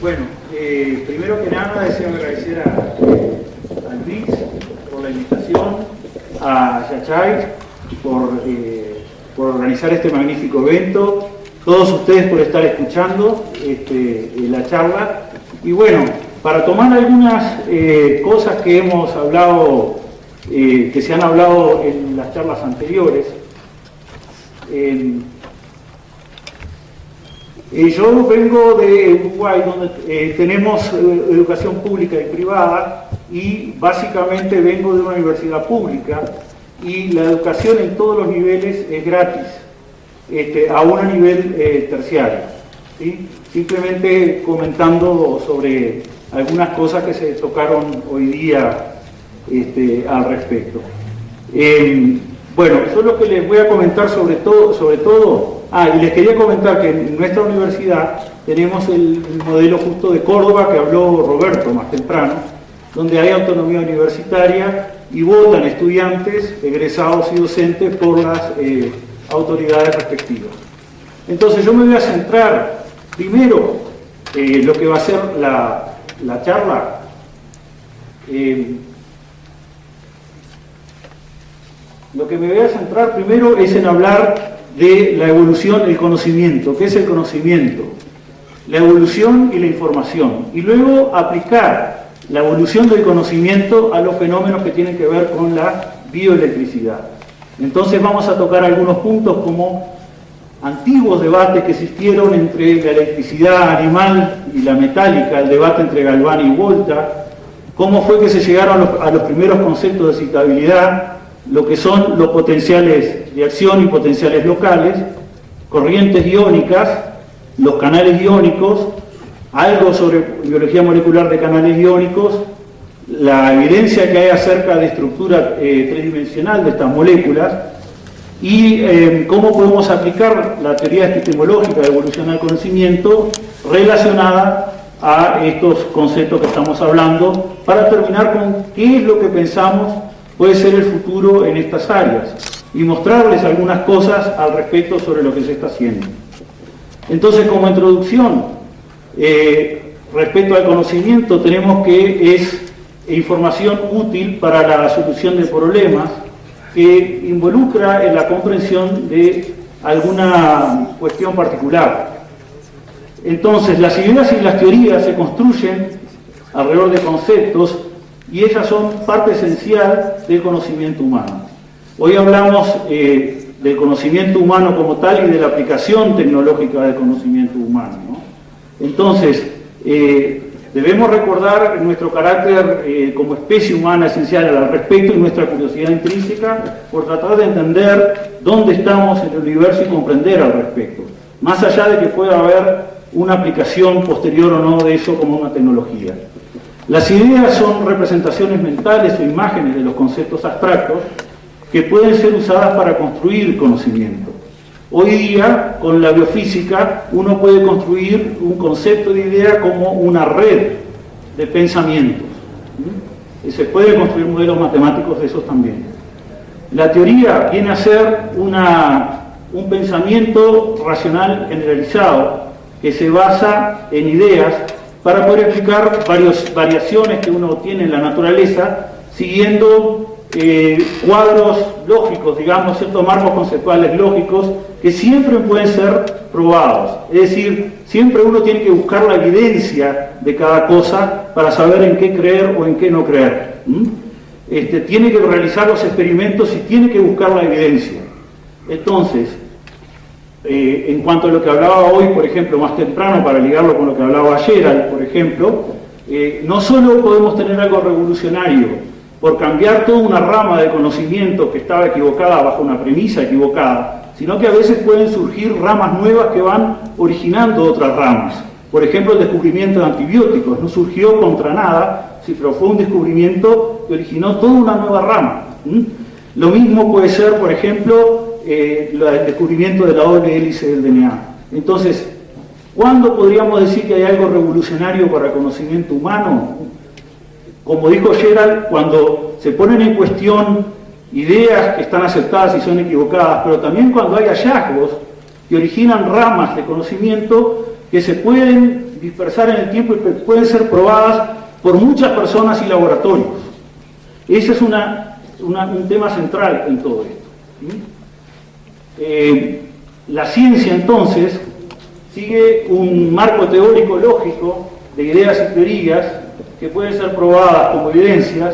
Bueno, primero que nada deseo agradecer a Luis por la invitación, a Yachay por organizar este magnífico evento, todos ustedes por estar escuchando la charla. Y bueno, para tomar algunas cosas que hemos hablado, que se han hablado en las charlas anteriores, yo vengo de Uruguay, donde tenemos educación pública y privada, y básicamente vengo de una universidad pública, y la educación en todos los niveles es gratis, aún a nivel terciario, ¿sí? Simplemente comentando sobre algunas cosas que se tocaron hoy día al respecto. Bueno, eso es lo que les voy a comentar sobre todo. Y les quería comentar que en nuestra universidad tenemos el modelo justo de Córdoba que habló Roberto más temprano, donde hay autonomía universitaria y votan estudiantes, egresados y docentes por las autoridades respectivas. Entonces yo me voy a centrar primero lo que va a ser la charla. Lo que me voy a centrar primero es en hablar de la evolución del conocimiento. ¿Qué es el conocimiento? La evolución y la información. Y luego aplicar la evolución del conocimiento a los fenómenos que tienen que ver con la bioelectricidad. Entonces vamos a tocar algunos puntos como antiguos debates que existieron entre la electricidad animal y la metálica, el debate entre Galvani y Volta, cómo fue que se llegaron a los primeros conceptos de excitabilidad, lo que son los potenciales de acción y potenciales locales, corrientes iónicas, los canales iónicos, algo sobre biología molecular de canales iónicos, la evidencia que hay acerca de estructura tridimensional de estas moléculas y cómo podemos aplicar la teoría epistemológica de evolución al conocimiento relacionada a estos conceptos que estamos hablando, para terminar con qué es lo que pensamos puede ser el futuro en estas áreas y mostrarles algunas cosas al respecto sobre lo que se está haciendo. Entonces, como introducción, respecto al conocimiento, tenemos que es información útil para la solución de problemas que involucra en la comprensión de alguna cuestión particular. Entonces, las ideas y las teorías se construyen alrededor de conceptos y ellas son parte esencial del conocimiento humano. Hoy hablamos del conocimiento humano como tal y de la aplicación tecnológica del conocimiento humano, ¿no? Entonces, debemos recordar nuestro carácter como especie humana esencial al respecto y nuestra curiosidad intrínseca por tratar de entender dónde estamos en el universo y comprender al respecto, más allá de que pueda haber una aplicación posterior o no de eso como una tecnología. Las ideas son representaciones mentales o imágenes de los conceptos abstractos que pueden ser usadas para construir conocimiento. Hoy día, con la biofísica, uno puede construir un concepto de idea como una red de pensamientos. Se puede construir modelos matemáticos de esos también. La teoría viene a ser un pensamiento racional generalizado que se basa en ideas para poder explicar varias variaciones que uno tiene en la naturaleza, siguiendo cuadros lógicos, digamos, ciertos marcos conceptuales lógicos, que siempre pueden ser probados. Es decir, siempre uno tiene que buscar la evidencia de cada cosa para saber en qué creer o en qué no creer. Tiene que realizar los experimentos y tiene que buscar la evidencia. Entonces, en cuanto a lo que hablaba hoy, por ejemplo, más temprano, para ligarlo con lo que hablaba ayer, por ejemplo, no solo podemos tener algo revolucionario por cambiar toda una rama de conocimiento que estaba equivocada bajo una premisa equivocada, sino que a veces pueden surgir ramas nuevas que van originando otras ramas. Por ejemplo, el descubrimiento de antibióticos no surgió contra nada, pero fue un descubrimiento que originó toda una nueva rama. Lo mismo puede ser, por ejemplo, el descubrimiento de la doble hélice del DNA. Entonces, ¿cuándo podríamos decir que hay algo revolucionario para el conocimiento humano? Como dijo Gerald, cuando se ponen en cuestión ideas que están aceptadas y son equivocadas, pero también cuando hay hallazgos que originan ramas de conocimiento que se pueden dispersar en el tiempo y que pueden ser probadas por muchas personas y laboratorios. Ese es un tema central en todo esto. La ciencia, entonces, sigue un marco teórico lógico de ideas y teorías que pueden ser probadas como evidencias.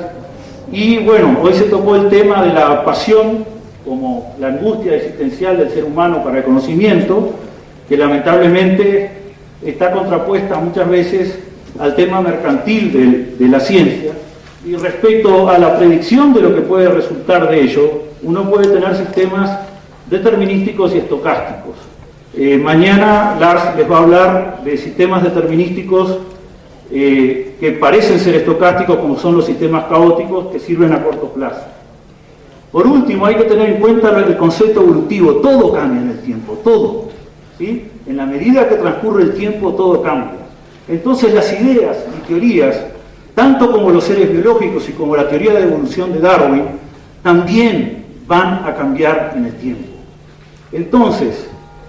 Y bueno, hoy se tocó el tema de la pasión como la angustia existencial del ser humano para el conocimiento, que lamentablemente está contrapuesta muchas veces al tema mercantil de la ciencia. Y respecto a la predicción de lo que puede resultar de ello, uno puede tener sistemas determinísticos y estocásticos. Mañana Lars les va a hablar de sistemas determinísticos que parecen ser estocásticos, como son los sistemas caóticos, que sirven a corto plazo. Por último, hay que tener en cuenta el concepto evolutivo. Todo cambia en el tiempo, todo, ¿sí? En la medida que transcurre el tiempo, todo cambia. Entonces las ideas y teorías, tanto como los seres biológicos y como la teoría de evolución de Darwin, también van a cambiar en el tiempo. Entonces,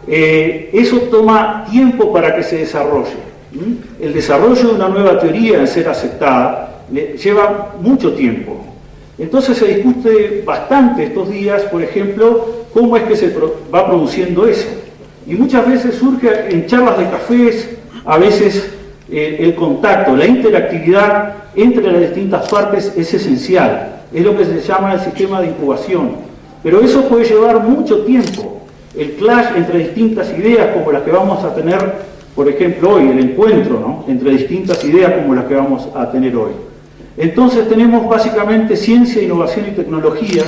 eso toma tiempo para que se desarrolle. El desarrollo de una nueva teoría en ser aceptada lleva mucho tiempo. Entonces se discute bastante estos días, por ejemplo, cómo es que se va produciendo eso. Y muchas veces surge en charlas de cafés, a veces el contacto, la interactividad entre las distintas partes es esencial. Es lo que se llama el sistema de incubación. Pero eso puede llevar mucho tiempo. El clash entre distintas ideas como las que vamos a tener, por ejemplo, hoy, el encuentro, ¿no?, entre distintas ideas como las que vamos a tener hoy. Entonces tenemos básicamente ciencia, innovación y tecnología,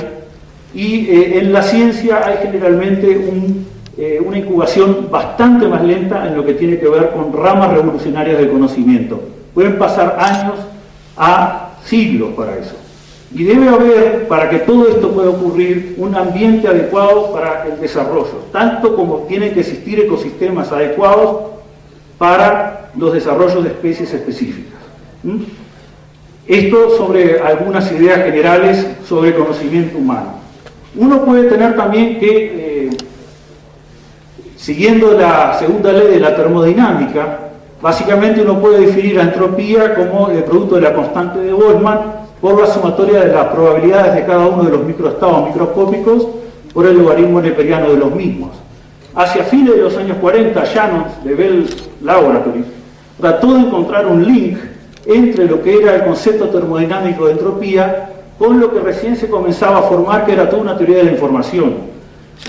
y en la ciencia hay generalmente una incubación bastante más lenta en lo que tiene que ver con ramas revolucionarias del conocimiento. Pueden pasar años a siglos para eso. Y debe haber, para que todo esto pueda ocurrir, un ambiente adecuado para el desarrollo, tanto como tienen que existir ecosistemas adecuados para los desarrollos de especies específicas. Esto sobre algunas ideas generales sobre el conocimiento humano. Uno puede tener también que, siguiendo la segunda ley de la termodinámica, básicamente uno puede definir la entropía como el producto de la constante de Boltzmann por la sumatoria de las probabilidades de cada uno de los microestados microscópicos por el logaritmo neperiano de los mismos. Hacia fines de los años 40, Shannon, de Bell Laboratories, trató de encontrar un link entre lo que era el concepto termodinámico de entropía con lo que recién se comenzaba a formar, que era toda una teoría de la información.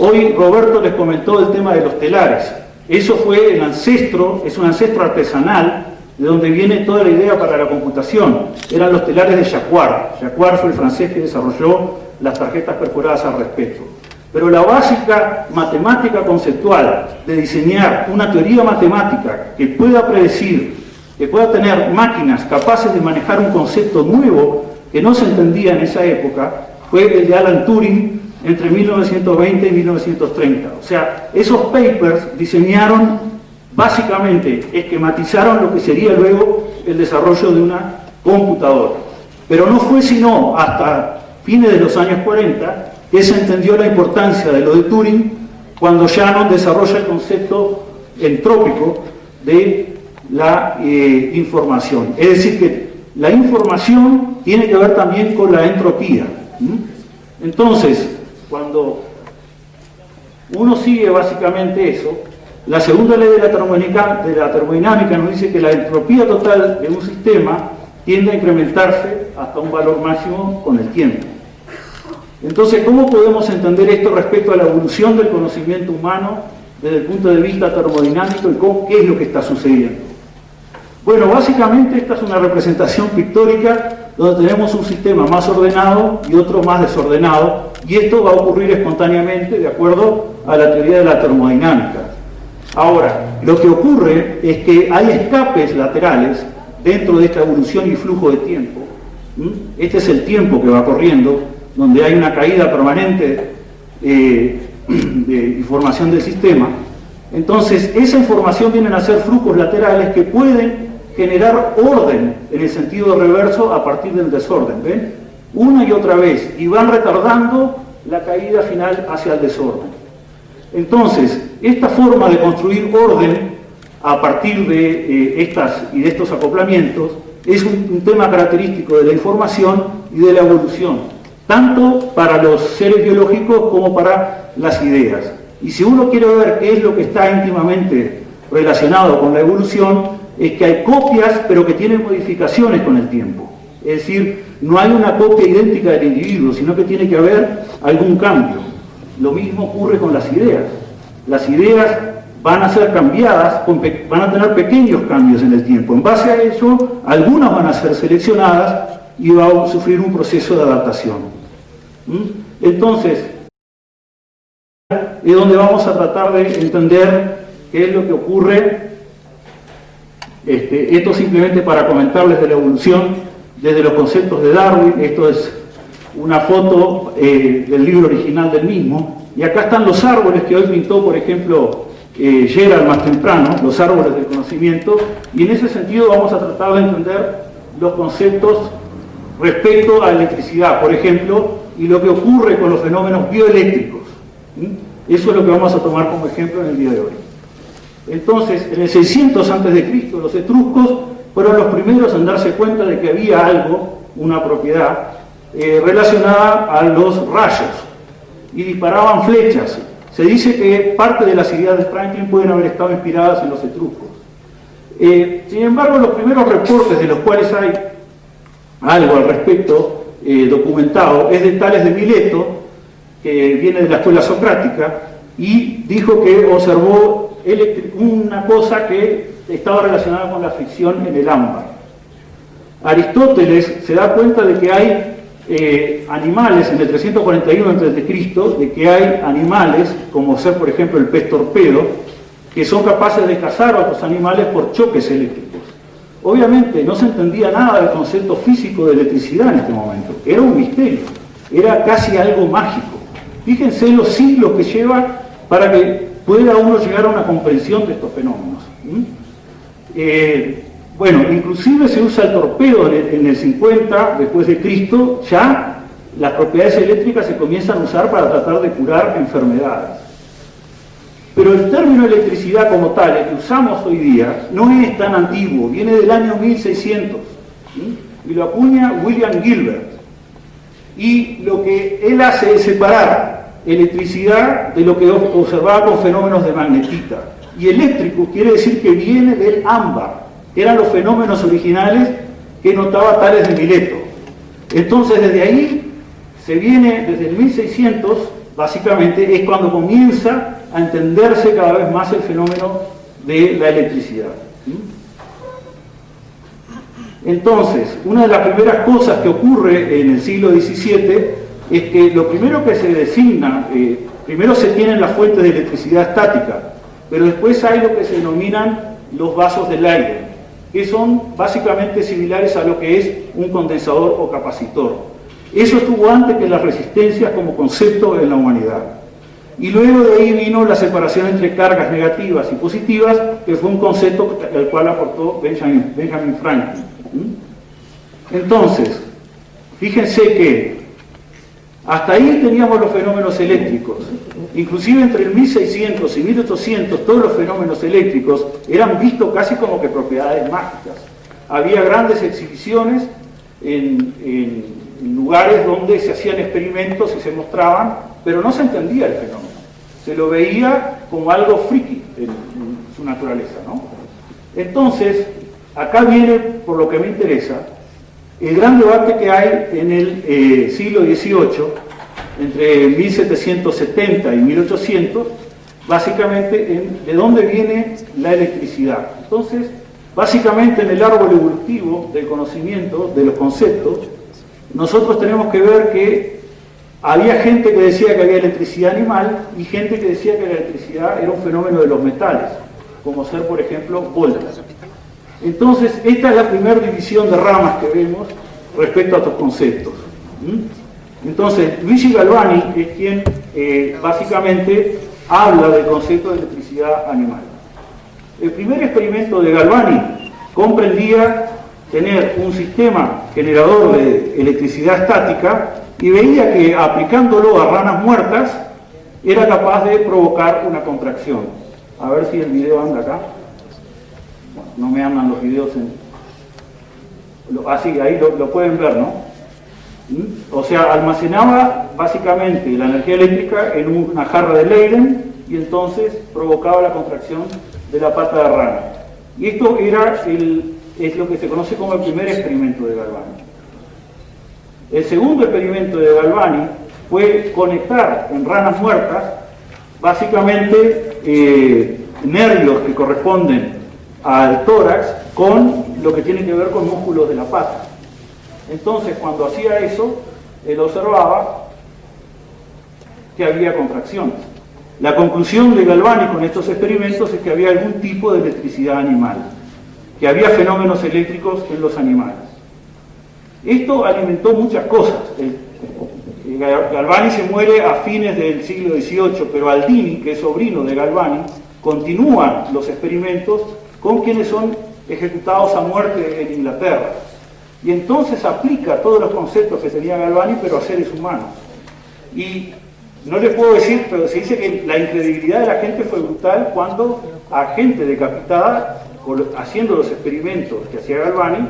Hoy Roberto les comentó el tema de los telares. Eso fue el ancestro, es un ancestro artesanal, de donde viene toda la idea para la computación. Eran los telares de Jacquard. Jacquard fue el francés que desarrolló las tarjetas perforadas al respecto. Pero la básica matemática conceptual de diseñar una teoría matemática que pueda predecir, que pueda tener máquinas capaces de manejar un concepto nuevo que no se entendía en esa época, fue el de Alan Turing entre 1920 y 1930. O sea, esos papers diseñaron, básicamente, esquematizaron lo que sería luego el desarrollo de una computadora. Pero no fue sino hasta fines de los años 40 que se entendió la importancia de lo de Turing, cuando Shannon desarrolla el concepto entrópico de la información. Es decir, que la información tiene que ver también con la entropía. Entonces, cuando uno sigue básicamente eso, la segunda ley de la termodinámica nos dice que la entropía total de un sistema tiende a incrementarse hasta un valor máximo con el tiempo. Entonces, ¿cómo podemos entender esto respecto a la evolución del conocimiento humano desde el punto de vista termodinámico y qué es lo que está sucediendo? Bueno, básicamente esta es una representación pictórica donde tenemos un sistema más ordenado y otro más desordenado, y esto va a ocurrir espontáneamente de acuerdo a la teoría de la termodinámica. Ahora, lo que ocurre es que hay escapes laterales dentro de esta evolución y flujo de tiempo. Este es el tiempo que va corriendo, donde hay una caída permanente de información del sistema. Entonces, esa información vienen a ser flujos laterales que pueden generar orden en el sentido reverso a partir del desorden, ¿ven? Una y otra vez, y van retardando la caída final hacia el desorden. Entonces, esta forma de construir orden a partir de estos acoplamientos es un tema característico de la información y de la evolución, tanto para los seres biológicos como para las ideas. Y si uno quiere ver qué es lo que está íntimamente relacionado con la evolución, es que hay copias, pero que tienen modificaciones con el tiempo. Es decir, no hay una copia idéntica del individuo, sino que tiene que haber algún cambio. Lo mismo ocurre con las ideas. Las ideas van a ser cambiadas, van a tener pequeños cambios en el tiempo. En base a eso, algunas van a ser seleccionadas y van a sufrir un proceso de adaptación. Entonces, es donde vamos a tratar de entender qué es lo que ocurre. Esto simplemente para comentarles de la evolución desde los conceptos de Darwin. Esto es una foto del libro original del mismo. Y acá están los árboles que hoy pintó, por ejemplo, Gerald más temprano, los árboles del conocimiento. Y en ese sentido vamos a tratar de entender los conceptos respecto a la electricidad, por ejemplo, y lo que ocurre con los fenómenos bioeléctricos. Eso es lo que vamos a tomar como ejemplo en el día de hoy. Entonces, en el 600 a.C., los etruscos fueron los primeros en darse cuenta de que había algo, una propiedad, relacionada a los rayos, y disparaban flechas. Se dice que parte de las ideas de Franklin pueden haber estado inspiradas en los etruscos. Sin embargo, los primeros reportes de los cuales hay algo al respecto documentado es de Tales de Mileto, que viene de la escuela socrática, y dijo que observó una cosa que estaba relacionada con la fricción en el ámbar. Aristóteles se da cuenta de que hay animales, en el 341 a.C., de que hay animales, como ser por ejemplo el pez torpedo, que son capaces de cazar a otros animales por choques eléctricos. Obviamente no se entendía nada del concepto físico de electricidad en este momento, era un misterio, era casi algo mágico. Fíjense los siglos que lleva para que pueda uno llegar a una comprensión de estos fenómenos. Bueno, inclusive se usa el torpedo en el 50 después de Cristo, ya las propiedades eléctricas se comienzan a usar para tratar de curar enfermedades. Pero el término electricidad como tal, el que usamos hoy día, no es tan antiguo, viene del año 1600, y lo acuña William Gilbert. Y lo que él hace es separar electricidad de lo que observaba con fenómenos de magnetita. Y eléctrico quiere decir que viene del ámbar, que eran los fenómenos originales que notaba Tales de Mileto. Entonces desde ahí se viene, desde el 1600, básicamente es cuando comienza a entenderse cada vez más el fenómeno de la electricidad. Entonces, una de las primeras cosas que ocurre en el siglo XVII es que lo primero que se designa, primero se tienen las fuentes de electricidad estática, pero después hay lo que se denominan los vasos del aire, que son básicamente similares a lo que es un condensador o capacitor. Eso estuvo antes que las resistencias como concepto en la humanidad. Y luego de ahí vino la separación entre cargas negativas y positivas, que fue un concepto al cual aportó Benjamin Franklin. Entonces, fíjense que hasta ahí teníamos los fenómenos eléctricos. Inclusive entre el 1600 y 1800 todos los fenómenos eléctricos eran vistos casi como que propiedades mágicas. Había grandes exhibiciones en lugares donde se hacían experimentos y se mostraban, pero no se entendía el fenómeno. Se lo veía como algo friki en su naturaleza, ¿no? Entonces, acá viene, por lo que me interesa, el gran debate que hay en el siglo XVIII, entre 1770 y 1800, básicamente de dónde viene la electricidad. Entonces, básicamente en el árbol evolutivo del conocimiento, de los conceptos, nosotros tenemos que ver que había gente que decía que había electricidad animal y gente que decía que la electricidad era un fenómeno de los metales, como ser, por ejemplo, voltas. Entonces, esta es la primera división de ramas que vemos respecto a estos conceptos. Entonces, Luigi Galvani es quien básicamente habla del concepto de electricidad animal. El primer experimento de Galvani comprendía tener un sistema generador de electricidad estática y veía que aplicándolo a ranas muertas era capaz de provocar una contracción. A ver si el video anda acá. no me andan los videos así, ahí lo pueden ver, ¿no? O sea, almacenaba básicamente la energía eléctrica en una jarra de Leyden y entonces provocaba la contracción de la pata de rana. Y esto es lo que se conoce como el primer experimento de Galvani. El segundo experimento de Galvani fue conectar en ranas muertas básicamente nervios que corresponden al tórax con lo que tiene que ver con músculos de la pata. Entonces, cuando hacía eso, él observaba que había contracciones. La conclusión de Galvani con estos experimentos es que había algún tipo de electricidad animal, que había fenómenos eléctricos en los animales. Esto alimentó muchas cosas. Galvani se muere a fines del siglo XVIII, pero Aldini, que es sobrino de Galvani, continúa los experimentos con quienes son ejecutados a muerte en Inglaterra. Y entonces aplica todos los conceptos que tenía Galvani, pero a seres humanos. Y no les puedo decir, pero se dice que la incredibilidad de la gente fue brutal cuando a gente decapitada, haciendo los experimentos que hacía Galvani,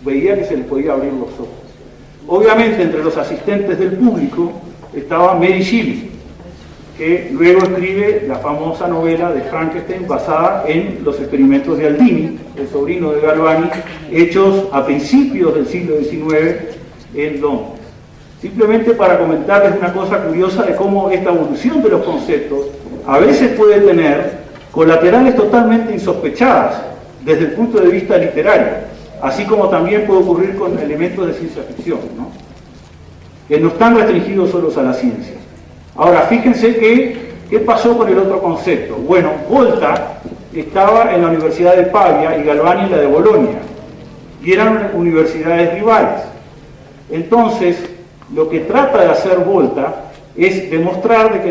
veía que se les podía abrir los ojos. Obviamente, entre los asistentes del público estaba Mary Shelley, que luego escribe la famosa novela de Frankenstein basada en los experimentos de Aldini, el sobrino de Galvani, hechos a principios del siglo XIX en Londres. Simplemente para comentarles una cosa curiosa de cómo esta evolución de los conceptos a veces puede tener colaterales totalmente insospechadas desde el punto de vista literario, así como también puede ocurrir con elementos de ciencia ficción, ¿no? Que no están restringidos solos a la ciencia. Ahora, fíjense qué pasó con el otro concepto. Bueno, Volta estaba en la Universidad de Pavia y Galvani en la de Bolonia, y eran universidades rivales. Entonces, lo que trata de hacer Volta es demostrar de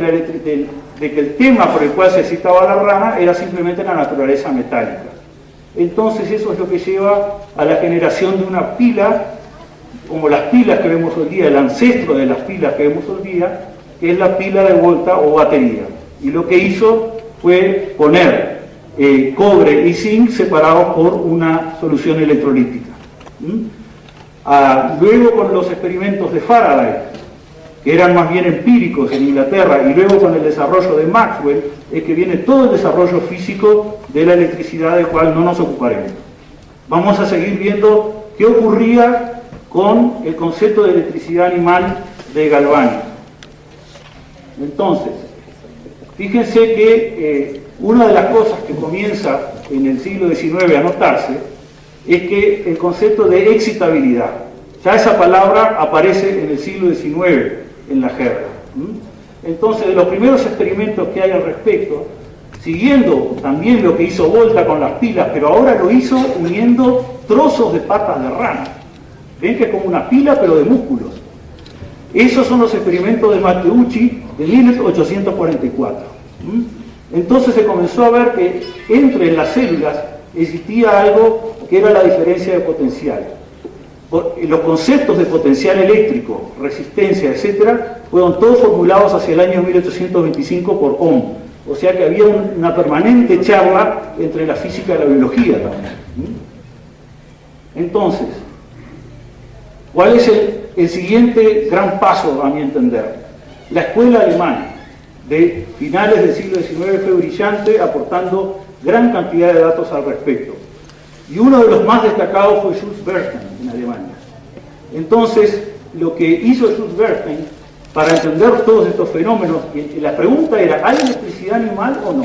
que el tema por el cual se citaba la rana era simplemente la naturaleza metálica. Entonces eso es lo que lleva a la generación de una pila, como las pilas que vemos hoy día, el ancestro de las pilas que vemos hoy día, que es la pila de Volta o batería. Y lo que hizo fue poner cobre y zinc separados por una solución electrolítica. Luego con los experimentos de Faraday, que eran más bien empíricos en Inglaterra, y luego con el desarrollo de Maxwell, es que viene todo el desarrollo físico de la electricidad, del cual no nos ocuparemos. Vamos a seguir viendo qué ocurría con el concepto de electricidad animal de Galvani. Entonces, fíjense que una de las cosas que comienza en el siglo XIX a notarse es que el concepto de excitabilidad, ya esa palabra aparece en el siglo XIX en la jerga. Entonces, de los primeros experimentos que hay al respecto, siguiendo también lo que hizo Volta con las pilas, pero ahora lo hizo uniendo trozos de patas de rana. Ven que es como una pila, pero de músculos. Esos son los experimentos de Matteucci de 1844. Entonces se comenzó a ver que entre las células existía algo que era la diferencia de potencial. Los conceptos de potencial eléctrico, resistencia, etcétera, fueron todos formulados hacia el año 1825 por Ohm. O sea que había una permanente charla entre la física y la biología también. Entonces, ¿cuál es el siguiente gran paso, a mi entender? La escuela alemana de finales del siglo XIX fue brillante, aportando gran cantidad de datos al respecto. Y uno de los más destacados fue Jules Bernstein en Alemania. Entonces, lo que hizo Jules Bernstein para entender todos estos fenómenos, y la pregunta era, ¿hay electricidad animal o no?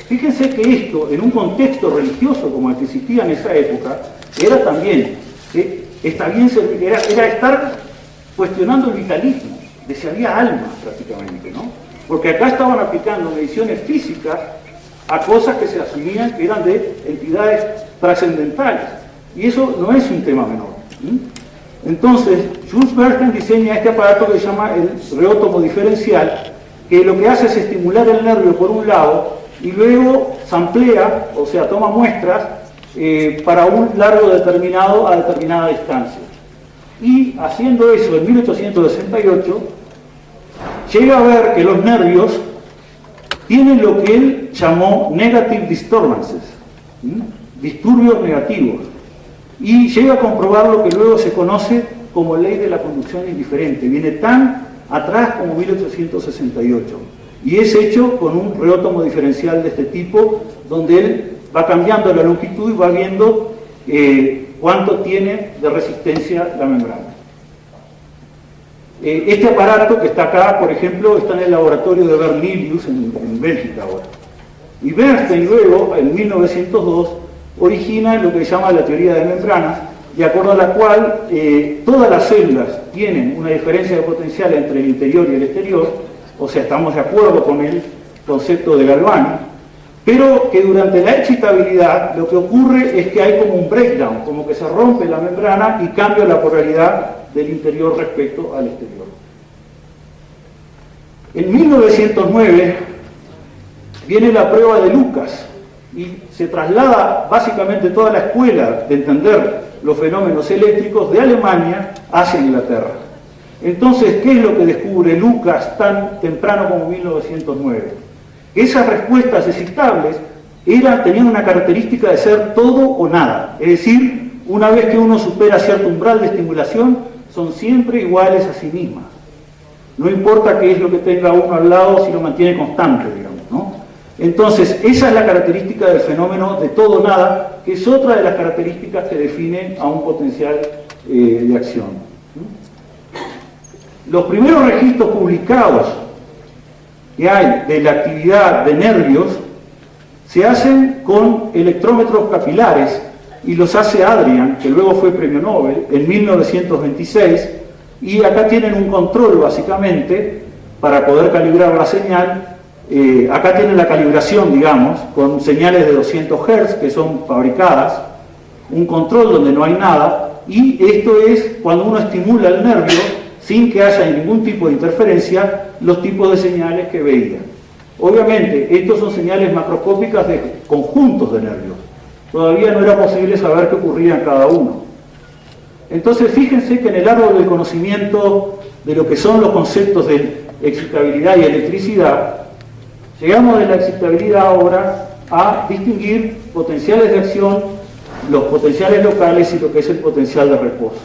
Fíjense que esto, en un contexto religioso como el que existía en esa época, era también, era estar cuestionando el vitalismo, de si había alma prácticamente, ¿no? Porque acá estaban aplicando mediciones físicas a cosas que se asumían que eran de entidades trascendentales. Y eso no es un tema menor. Entonces, Jules Bernstein diseña este aparato que se llama el reótomo diferencial, que lo que hace es estimular el nervio por un lado y luego samplea, o sea, toma muestras para un largo determinado a determinada distancia. Y haciendo eso en 1868, llega a ver que los nervios tienen lo que él llamó negative disturbances, disturbios negativos, y llega a comprobar lo que luego se conoce como ley de la conducción indiferente. Viene tan atrás como 1868, y es hecho con un reótomo diferencial de este tipo, donde él va cambiando la longitud y va viendo cuánto tiene de resistencia la membrana. Este aparato que está acá, por ejemplo, está en el laboratorio de Bernilius en Bélgica ahora. Y Bernstein luego, en 1902, origina lo que se llama la teoría de membranas, de acuerdo a la cual todas las células tienen una diferencia de potencial entre el interior y el exterior, o sea, estamos de acuerdo con el concepto de Galvani, pero que durante la excitabilidad lo que ocurre es que hay como un breakdown, como que se rompe la membrana y cambia la polaridad del interior respecto al exterior. En 1909 viene la prueba de Lucas y se traslada básicamente toda la escuela de entender los fenómenos eléctricos de Alemania hacia Inglaterra. Entonces, ¿qué es lo que descubre Lucas tan temprano como 1909? Esas respuestas excitables tenían una característica de ser todo o nada, es decir, una vez que uno supera cierto umbral de estimulación, son siempre iguales a sí mismas. No importa qué es lo que tenga uno al lado, si lo mantiene constante, digamos, ¿no? Entonces, esa es la característica del fenómeno de todo o nada, que es otra de las características que definen a un potencial de acción. Los primeros registros publicados que hay de la actividad de nervios se hacen con electrómetros capilares, y los hace Adrian, que luego fue premio Nobel, en 1926, y acá tienen un control básicamente para poder calibrar la señal. Acá tienen la calibración, digamos, con señales de 200 Hz que son fabricadas, un control donde no hay nada, y esto es cuando uno estimula el nervio sin que haya ningún tipo de interferencia, los tipos de señales que veía. Obviamente, estos son señales macroscópicas de conjuntos de nervios. Todavía no era posible saber qué ocurría en cada uno. Entonces, fíjense que en el árbol del conocimiento de lo que son los conceptos de excitabilidad y electricidad, llegamos de la excitabilidad ahora a distinguir potenciales de acción, los potenciales locales y lo que es el potencial de reposo.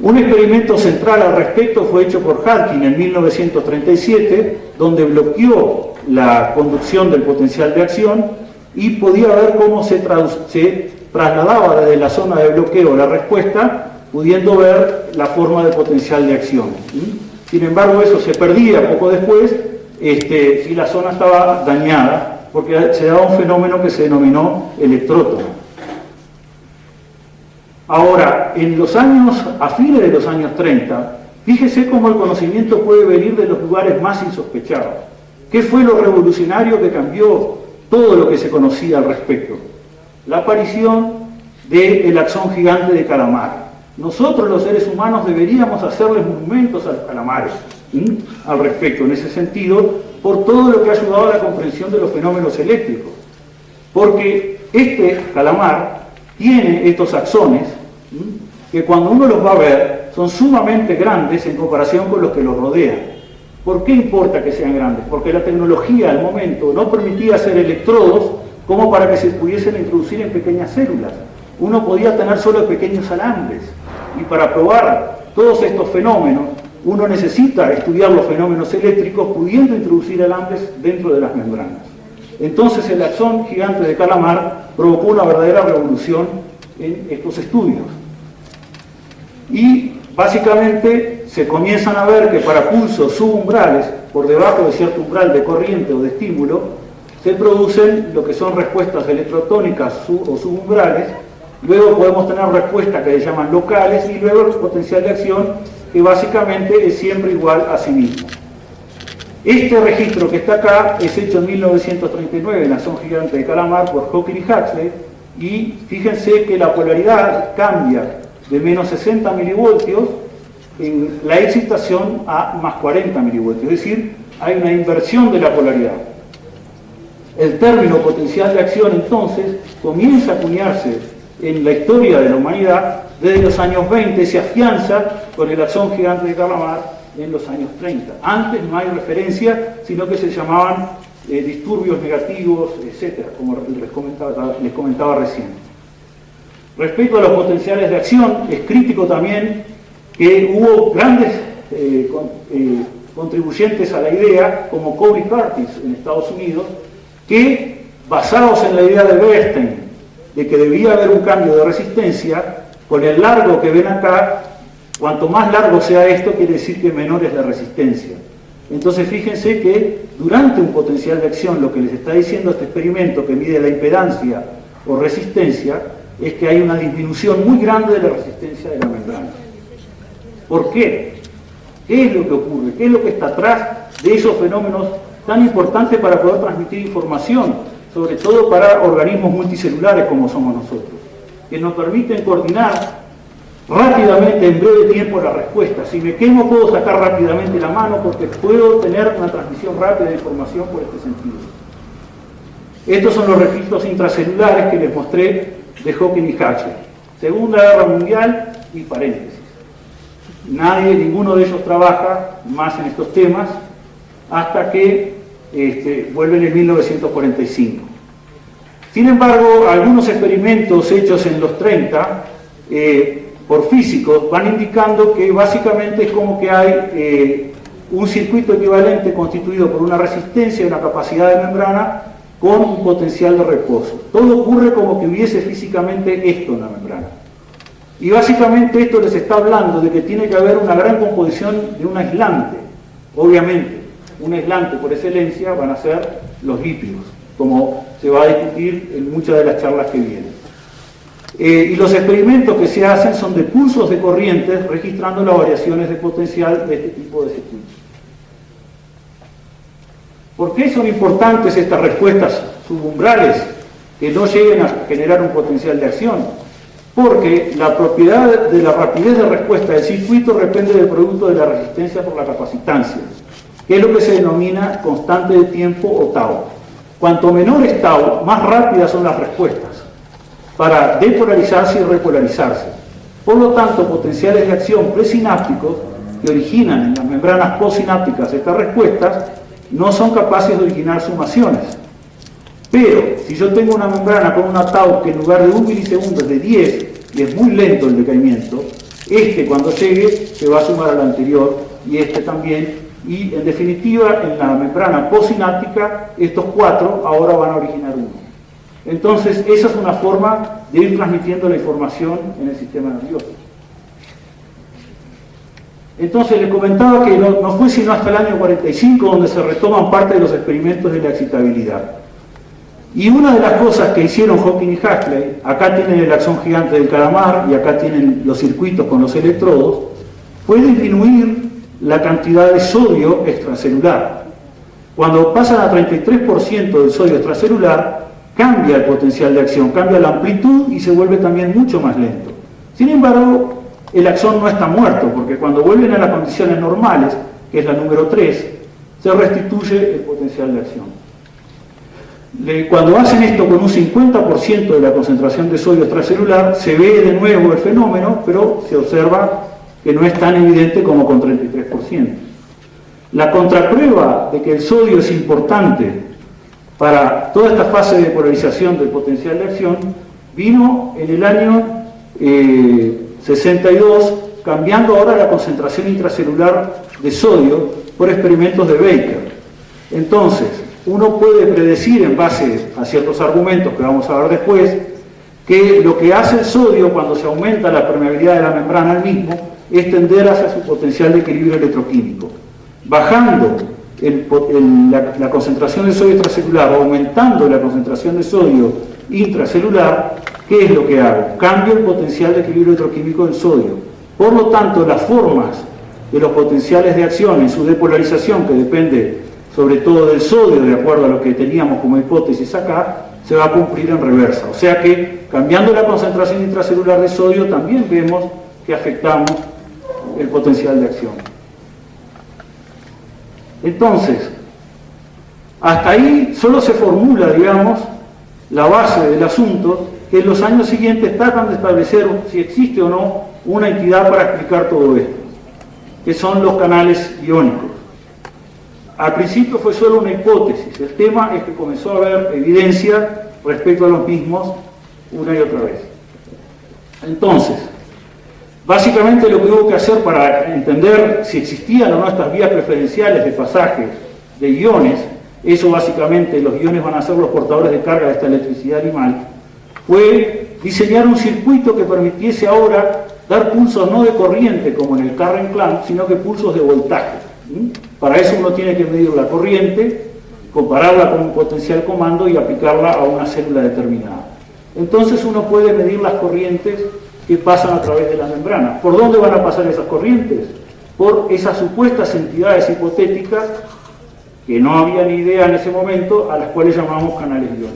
Un experimento central al respecto fue hecho por Harkin en 1937, donde bloqueó la conducción del potencial de acción y podía ver cómo se trasladaba desde la zona de bloqueo la respuesta, pudiendo ver la forma de potencial de acción. Sin embargo, eso se perdía poco después si la zona estaba dañada, porque se daba un fenómeno que se denominó electrótono. Ahora, a fines de los años 30, fíjese cómo el conocimiento puede venir de los lugares más insospechados. ¿Qué fue lo revolucionario que cambió todo lo que se conocía al respecto? La aparición del axón gigante de calamar. Nosotros los seres humanos deberíamos hacerles monumentos a los calamares al respecto, en ese sentido, por todo lo que ha ayudado a la comprensión de los fenómenos eléctricos. Porque este calamar tiene estos axones que cuando uno los va a ver son sumamente grandes en comparación con los que los rodean. ¿Por qué importa que sean grandes? Porque la tecnología al momento no permitía hacer electrodos como para que se pudiesen introducir en pequeñas células. Uno podía tener solo pequeños alambres, y para probar todos estos fenómenos uno necesita estudiar los fenómenos eléctricos pudiendo introducir alambres dentro de las membranas. Entonces el axón gigante de calamar provocó una verdadera revolución en estos estudios. Y básicamente se comienzan a ver que para pulsos subumbrales, por debajo de cierto umbral de corriente o de estímulo, se producen lo que son respuestas electrotónicas o subumbrales. Luego podemos tener respuestas que se llaman locales, y luego el potencial de acción, que básicamente es siempre igual a sí mismo. Este registro que está acá es hecho en 1939 en la axón gigante de calamar por Hawking y Huxley, y fíjense que la polaridad cambia de menos 60 milivoltios en la excitación a más 40 milivoltios, es decir, hay una inversión de la polaridad. El término potencial de acción entonces comienza a acuñarse en la historia de la humanidad desde los años 20, se afianza con el axón gigante de calamar en los años 30. Antes no hay referencia, sino que se llamaban disturbios negativos, etcétera, como les comentaba recién. Respecto a los potenciales de acción, es crítico también que hubo grandes contribuyentes a la idea, como Corey Curtis en Estados Unidos, que, basados en la idea de Bernstein, de que debía haber un cambio de resistencia, con el largo que ven acá, cuanto más largo sea esto, quiere decir que menor es la resistencia. Entonces fíjense que durante un potencial de acción, lo que les está diciendo este experimento que mide la impedancia o resistencia, es que hay una disminución muy grande de la resistencia de la membrana. ¿Por qué? ¿Qué es lo que ocurre? ¿Qué es lo que está atrás de esos fenómenos tan importantes para poder transmitir información, sobre todo para organismos multicelulares como somos nosotros, que nos permiten coordinar rápidamente, en breve tiempo, la respuesta? Si me quemo, puedo sacar rápidamente la mano porque puedo tener una transmisión rápida de información por este sentido. Estos son los registros intracelulares que les mostré de Hawking y Hatcher. Segunda Guerra Mundial y paréntesis. Ninguno de ellos trabaja más en estos temas hasta que vuelven en 1945. Sin embargo, algunos experimentos hechos en los 30 por físicos van indicando que básicamente es como que hay un circuito equivalente constituido por una resistencia y una capacidad de membrana con un potencial de reposo. Todo ocurre como que hubiese físicamente esto en la membrana. Y básicamente esto les está hablando de que tiene que haber una gran composición de un aislante. Obviamente, un aislante por excelencia van a ser los lípidos, como se va a discutir en muchas de las charlas que vienen. Y los experimentos que se hacen son de pulsos de corrientes registrando las variaciones de potencial de este tipo de circuitos. ¿Por qué son importantes estas respuestas subumbrales que no lleguen a generar un potencial de acción? Porque la propiedad de la rapidez de respuesta del circuito depende del producto de la resistencia por la capacitancia, que es lo que se denomina constante de tiempo o tau. Cuanto menor es tau, más rápidas son las respuestas para depolarizarse y repolarizarse. Por lo tanto, potenciales de acción presinápticos que originan en las membranas postsinápticas estas respuestas no son capaces de originar sumaciones. Pero, si yo tengo una membrana con una tau que en lugar de 1 milisegundo es de 10 y es muy lento el decaimiento, cuando llegue se va a sumar al anterior y también, y en definitiva en la membrana postsináptica estos 4 ahora van a originar 1. Entonces esa es una forma de ir transmitiendo la información en el sistema nervioso. Entonces les comentaba que no fue sino hasta el año 45 donde se retoman parte de los experimentos de la excitabilidad. Y una de las cosas que hicieron Hawking y Huxley, acá tienen el axón gigante del calamar y acá tienen los circuitos con los electrodos, fue disminuir la cantidad de sodio extracelular. Cuando pasan a 33% del sodio extracelular, cambia el potencial de acción, cambia la amplitud y se vuelve también mucho más lento. Sin embargo, el axón no está muerto, porque cuando vuelven a las condiciones normales, que es la número 3, se restituye el potencial de acción. Cuando hacen esto con un 50% de la concentración de sodio extracelular, se ve de nuevo el fenómeno, pero se observa que no es tan evidente como con 33%. La contraprueba de que el sodio es importante para toda esta fase de polarización del potencial de acción vino en el año 62, cambiando ahora la concentración intracelular de sodio por experimentos de Baker. Entonces, uno puede predecir en base a ciertos argumentos que vamos a ver después, que lo que hace el sodio cuando se aumenta la permeabilidad de la membrana al mismo es tender hacia su potencial de equilibrio electroquímico. Bajando la concentración de sodio extracelular o aumentando la concentración de sodio intracelular, ¿qué es lo que hago? Cambio el potencial de equilibrio electroquímico del sodio. Por lo tanto, las formas de los potenciales de acción en su depolarización, que depende sobre todo del sodio, de acuerdo a lo que teníamos como hipótesis acá, se va a cumplir en reversa. O sea que, cambiando la concentración intracelular de sodio, también vemos que afectamos el potencial de acción. Entonces, hasta ahí solo se formula, digamos, la base del asunto, que en los años siguientes tratan de establecer si existe o no una entidad para explicar todo esto, que son los canales iónicos. Al principio fue solo una hipótesis, el tema es que comenzó a haber evidencia respecto a los mismos una y otra vez. Entonces, básicamente lo que hubo que hacer para entender si existían o no estas vías preferenciales de pasaje de iones, eso básicamente los iones van a ser los portadores de carga de esta electricidad animal, fue diseñar un circuito que permitiese ahora dar pulsos no de corriente como en el current clamp, sino que pulsos de voltaje. Para eso uno tiene que medir la corriente, compararla con un potencial comando y aplicarla a una célula determinada. Entonces uno puede medir las corrientes que pasan a través de la membrana. ¿Por dónde van a pasar esas corrientes? Por esas supuestas entidades hipotéticas que no había ni idea en ese momento, a las cuales llamamos canales iónicos.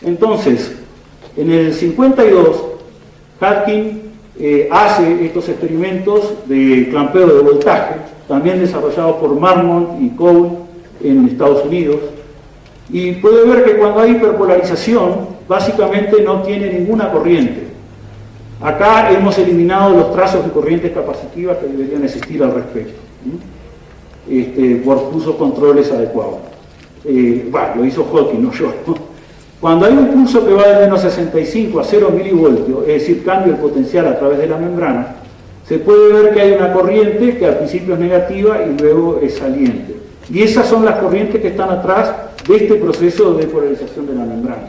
Entonces, en el 52, Hatkin hace estos experimentos de clampeo de voltaje, también desarrollados por Marmont y Cole en Estados Unidos, y puede ver que cuando hay hiperpolarización, básicamente no tiene ninguna corriente. Acá hemos eliminado los trazos de corrientes capacitivas que deberían existir al respecto, por usos controles adecuados. Lo hizo Hawking, no yo. Cuando hay un pulso que va de menos 65 a 0 milivoltios, es decir, cambio el potencial a través de la membrana, se puede ver que hay una corriente que al principio es negativa y luego es saliente. Y esas son las corrientes que están atrás de este proceso de polarización de la membrana.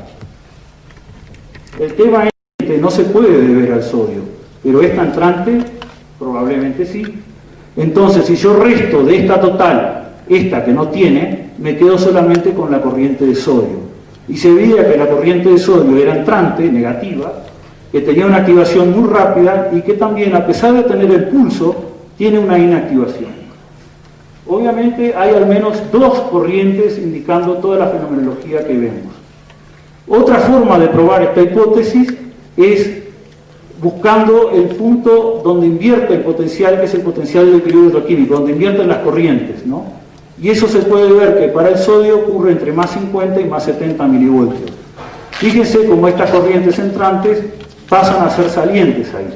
El tema es que no se puede deber al sodio, pero esta entrante probablemente sí. Entonces, si yo resto de esta total, esta que no tiene, me quedo solamente con la corriente de sodio. Y se veía que la corriente de sodio era entrante, negativa, que tenía una activación muy rápida y que también, a pesar de tener el pulso, tiene una inactivación. Obviamente hay al menos dos corrientes indicando toda la fenomenología que vemos. Otra forma de probar esta hipótesis es buscando el punto donde invierte el potencial, que es el potencial del equilibrio electroquímico, donde invierten las corrientes, ¿no? Y eso se puede ver que para el sodio ocurre entre más 50 y más 70 milivoltios. Fíjense cómo estas corrientes entrantes pasan a ser salientes ahí.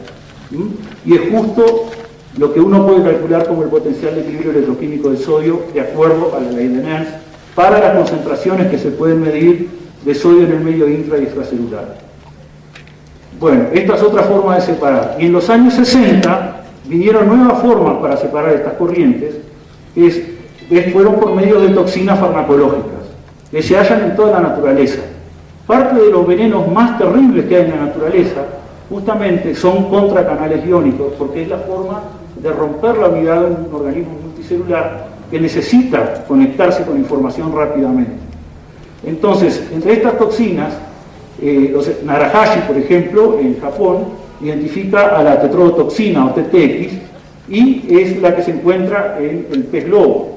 Y es justo lo que uno puede calcular como el potencial de equilibrio electroquímico del sodio de acuerdo a la ley de Nernst para las concentraciones que se pueden medir de sodio en el medio intra y extracelular. Bueno, esta es otra forma de separar. Y en los años 60 vinieron nuevas formas para separar estas corrientes, que fueron por medio de toxinas farmacológicas, que se hallan en toda la naturaleza. Parte de los venenos más terribles que hay en la naturaleza, justamente son contra canales iónicos, porque es la forma de romper la unidad de un organismo multicelular que necesita conectarse con información rápidamente. Entonces, entre estas toxinas, Narahashi, por ejemplo, en Japón, identifica a la tetrodotoxina o TTX y es la que se encuentra en el pez globo.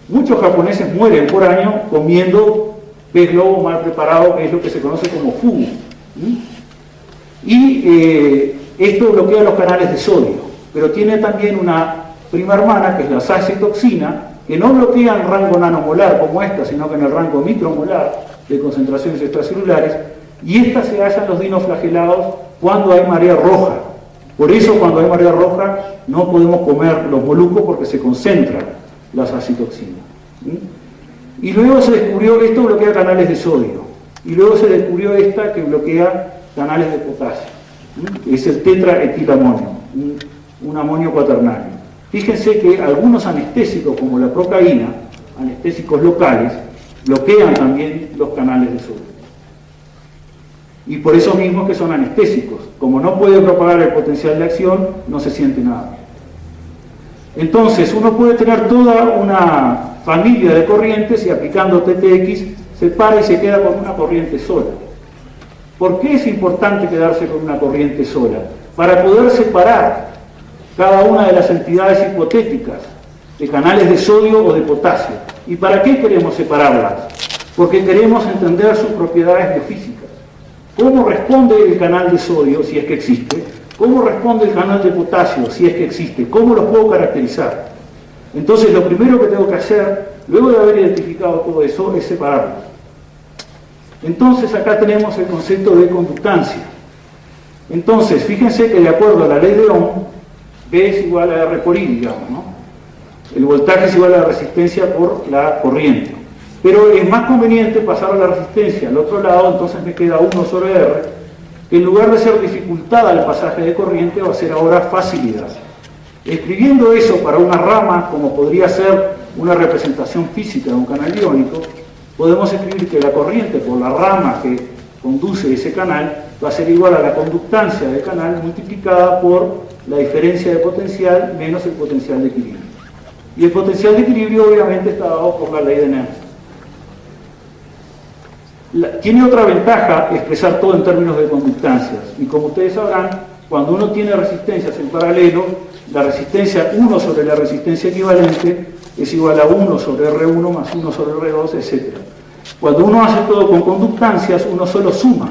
Muchos japoneses mueren por año comiendo pez globo mal preparado, que es lo que se conoce como fugu. Y esto bloquea los canales de sodio, pero tiene también una prima hermana, que es la saxitoxina, que no bloquea en rango nanomolar como esta, sino que en el rango micromolar de concentraciones extracelulares, y esta se halla en los dinoflagelados cuando hay marea roja. Por eso cuando hay marea roja no podemos comer los moluscos porque se concentra la saxitoxina. Y luego se descubrió, esto bloquea canales de sodio, y luego se descubrió esta que bloquea canales de potasio. Es el tetraetilamonio, un amonio cuaternario. Fíjense que algunos anestésicos como la procaína, anestésicos locales, bloquean también los canales de sodio. Y por eso mismo que son anestésicos. Como no puede propagar el potencial de acción, no se siente nada. Entonces, uno puede tener toda una familia de corrientes y aplicando TTX se para y se queda con una corriente sola. ¿Por qué es importante quedarse con una corriente sola? Para poder separar cada una de las entidades hipotéticas de canales de sodio o de potasio. ¿Y para qué queremos separarlas? Porque queremos entender sus propiedades biofísicas. ¿Cómo responde el canal de sodio, si es que existe? ¿Cómo responde el canal de potasio, si es que existe? ¿Cómo los puedo caracterizar? Entonces, lo primero que tengo que hacer, luego de haber identificado todo eso, es separarlos. Entonces, acá tenemos el concepto de conductancia. Entonces, fíjense que de acuerdo a la ley de Ohm, B es igual a R por I, digamos, ¿no? El voltaje es igual a la resistencia por la corriente. Pero es más conveniente pasar a la resistencia al otro lado, entonces me queda 1 sobre R, que en lugar de ser dificultad al pasaje de corriente, va a ser ahora facilidad. Escribiendo eso para una rama, como podría ser una representación física de un canal iónico, podemos escribir que la corriente por la rama que conduce ese canal va a ser igual a la conductancia del canal multiplicada por la diferencia de potencial menos el potencial de equilibrio. Y el potencial de equilibrio obviamente está dado por la ley de Nernst. Tiene otra ventaja expresar todo en términos de conductancias, y como ustedes sabrán, cuando uno tiene resistencias en paralelo, la resistencia 1 sobre la resistencia equivalente es igual a 1 sobre R1 más 1 sobre R2, etc. Cuando uno hace todo con conductancias, uno solo suma.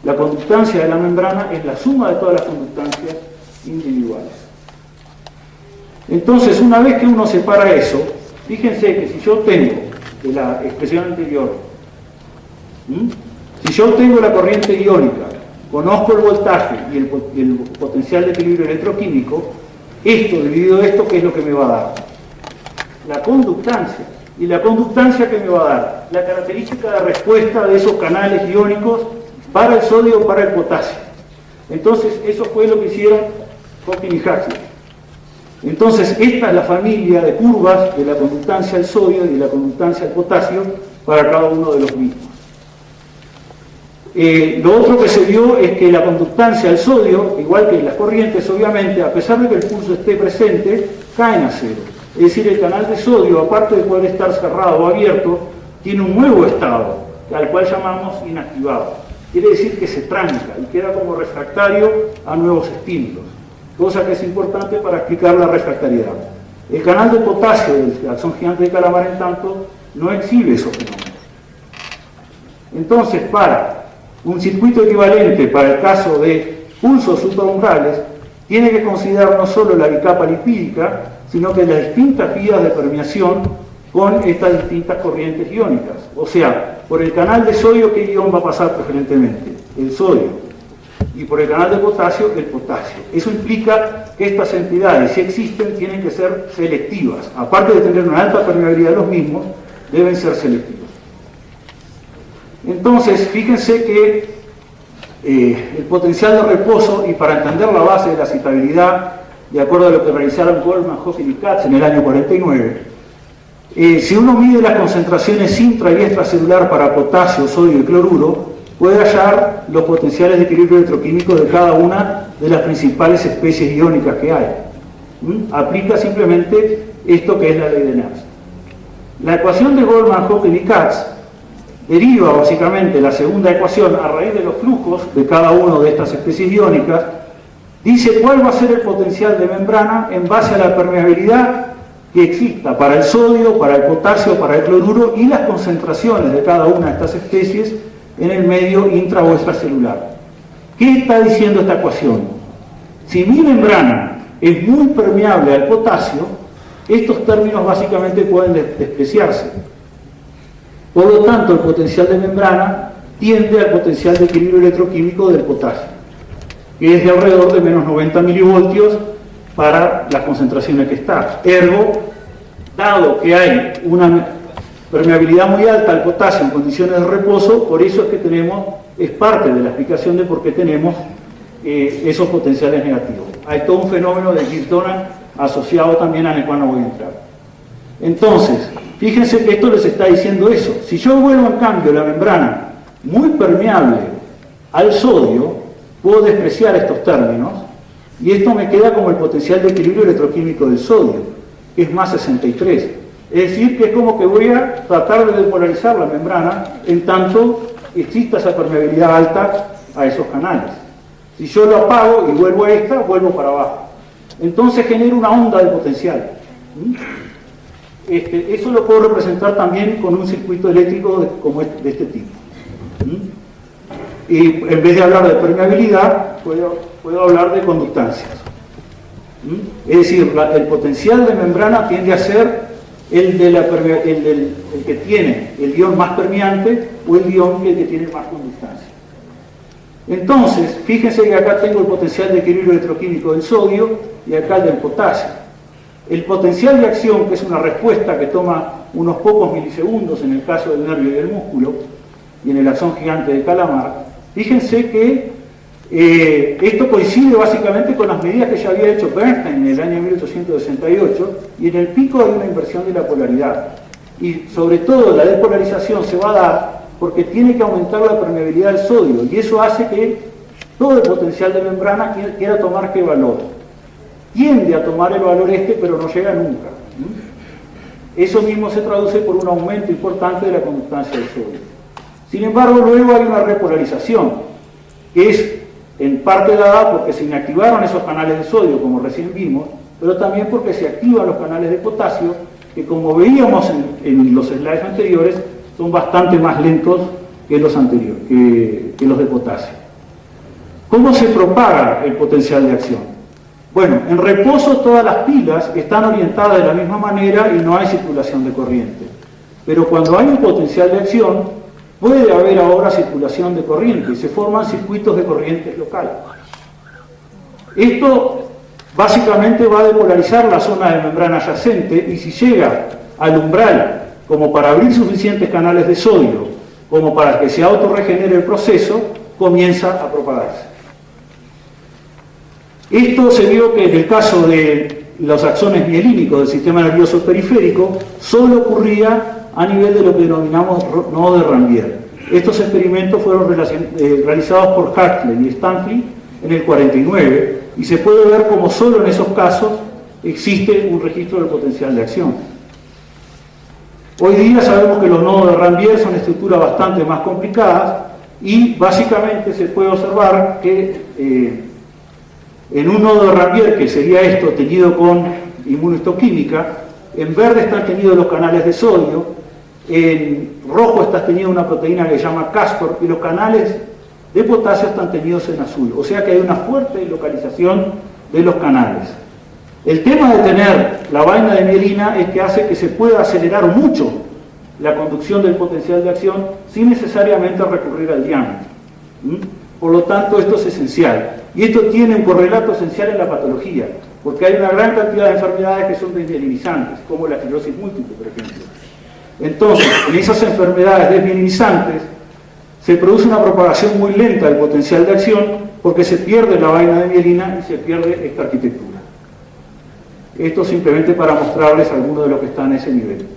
La conductancia de la membrana es la suma de todas las conductancias individuales. Entonces, una vez que uno separa eso, fíjense que si yo tengo, de la expresión anterior, si yo tengo la corriente iónica, conozco el voltaje y el potencial de equilibrio electroquímico, esto dividido esto, ¿qué es lo que me va a dar? La conductancia. ¿Y la conductancia qué me va a dar? La característica de respuesta de esos canales iónicos para el sodio o para el potasio. Entonces, eso fue lo que hicieron Hawking y Huxley. Entonces, esta es la familia de curvas de la conductancia al sodio y de la conductancia al potasio para cada uno de los mismos. Lo otro que se vio es que la conductancia al sodio, igual que las corrientes, obviamente, a pesar de que el pulso esté presente, caen a cero. Es decir, el canal de sodio, aparte de poder estar cerrado o abierto, tiene un nuevo estado, al cual llamamos inactivado. Quiere decir que se tranca y queda como refractario a nuevos estímulos, cosa que es importante para explicar la refractariedad. El canal de potasio del taxón gigante de Calamar, en tanto, no exhibe esos fenómenos. Entonces, para un circuito equivalente para el caso de pulsos supraumbrales, tiene que considerar no solo la bicapa lipídica, sino que las distintas vías de permeación con estas distintas corrientes iónicas. O sea, por el canal de sodio, ¿qué ion va a pasar preferentemente? El sodio. Y por el canal de potasio, el potasio. Eso implica que estas entidades, si existen, tienen que ser selectivas. Aparte de tener una alta permeabilidad de los mismos, deben ser selectivos. Entonces, fíjense que el potencial de reposo, y para entender la base de la citabilidad, de acuerdo a lo que realizaron Goldman, Hawking y Katz en el año 49, si uno mide las concentraciones intra y extracelular para potasio, sodio y cloruro, puede hallar los potenciales de equilibrio electroquímico de cada una de las principales especies iónicas que hay. Aplica simplemente esto que es la ley de Nernst. La ecuación de Goldman, Hawking y Katz deriva básicamente la segunda ecuación a raíz de los flujos de cada una de estas especies iónicas. Dice cuál va a ser el potencial de membrana en base a la permeabilidad que exista para el sodio, para el potasio, para el cloruro y las concentraciones de cada una de estas especies en el medio intra o extracelular. ¿Qué está diciendo esta ecuación? Si mi membrana es muy permeable al potasio, estos términos básicamente pueden despreciarse. Por lo tanto, el potencial de membrana tiende al potencial de equilibrio electroquímico del potasio, que es de alrededor de menos 90 milivoltios para las concentraciones que está. Ergo, dado que hay una permeabilidad muy alta al potasio en condiciones de reposo, por eso es que es parte de la explicación de por qué tenemos esos potenciales negativos. Hay todo un fenómeno de Kirtonan asociado también al cual no voy a entrar. Entonces, fíjense que esto les está diciendo eso. Si yo vuelvo en cambio la membrana muy permeable al sodio, puedo despreciar estos términos y esto me queda como el potencial de equilibrio electroquímico del sodio, que es más 63. Es decir, que es como que voy a tratar de despolarizar la membrana en tanto exista esa permeabilidad alta a esos canales. Si yo lo apago y vuelvo a esta, vuelvo para abajo. Entonces genero una onda de potencial. Eso lo puedo representar también con un circuito eléctrico de este tipo. Y en vez de hablar de permeabilidad, puedo hablar de conductancias. Es decir, el potencial de membrana tiende a ser el que tiene el ion más permeante o el ion que tiene más conductancia. Entonces, fíjense que acá tengo el potencial de equilibrio electroquímico del sodio y acá el del potasio. El potencial de acción, que es una respuesta que toma unos pocos milisegundos en el caso del nervio y del músculo, y en el axón gigante de Calamar, fíjense que esto coincide básicamente con las medidas que ya había hecho Bernstein en el año 1868, y en el pico hay una inversión de la polaridad. Y sobre todo la despolarización se va a dar porque tiene que aumentar la permeabilidad del sodio, y eso hace que todo el potencial de membrana quiera tomar qué valor. Tiende a tomar el valor pero no llega nunca. Eso mismo se traduce por un aumento importante de la conductancia del sodio. Sin embargo, luego hay una repolarización, que es en parte dada porque se inactivaron esos canales de sodio, como recién vimos, pero también porque se activan los canales de potasio, que como veíamos en los slides anteriores, son bastante más lentos que los anteriores, que los de potasio. ¿Cómo se propaga el potencial de acción? Bueno, en reposo todas las pilas están orientadas de la misma manera y no hay circulación de corriente. Pero cuando hay un potencial de acción, puede haber ahora circulación de corriente y se forman circuitos de corrientes locales. Esto básicamente va a depolarizar la zona de membrana adyacente, y si llega al umbral como para abrir suficientes canales de sodio, como para que se autorregenere el proceso, comienza a propagarse. Esto se vio que en el caso de los axones mielínicos del sistema nervioso periférico solo ocurría a nivel de lo que denominamos nodo de Ranvier. Estos experimentos fueron realizados por Hartley y Stanley en el 49, y se puede ver como solo en esos casos existe un registro del potencial de acción. Hoy día sabemos que los nodos de Ranvier son estructuras bastante más complicadas, y básicamente se puede observar que en un nodo de Ranvier, que sería esto teñido con inmunohistoquímica, en verde están teñidos los canales de sodio, en rojo está teñida una proteína que se llama Castor, y los canales de potasio están teñidos en azul. O sea que hay una fuerte localización de los canales. El tema de tener la vaina de mielina es que hace que se pueda acelerar mucho la conducción del potencial de acción sin necesariamente recurrir al diámetro. Por lo tanto, esto es esencial. Y esto tiene un correlato esencial en la patología, porque hay una gran cantidad de enfermedades que son desmielinizantes, como la esclerosis múltiple, por ejemplo. Entonces, en esas enfermedades desmielinizantes se produce una propagación muy lenta del potencial de acción, porque se pierde la vaina de mielina y se pierde esta arquitectura. Esto simplemente para mostrarles algunos de los que están en ese nivel.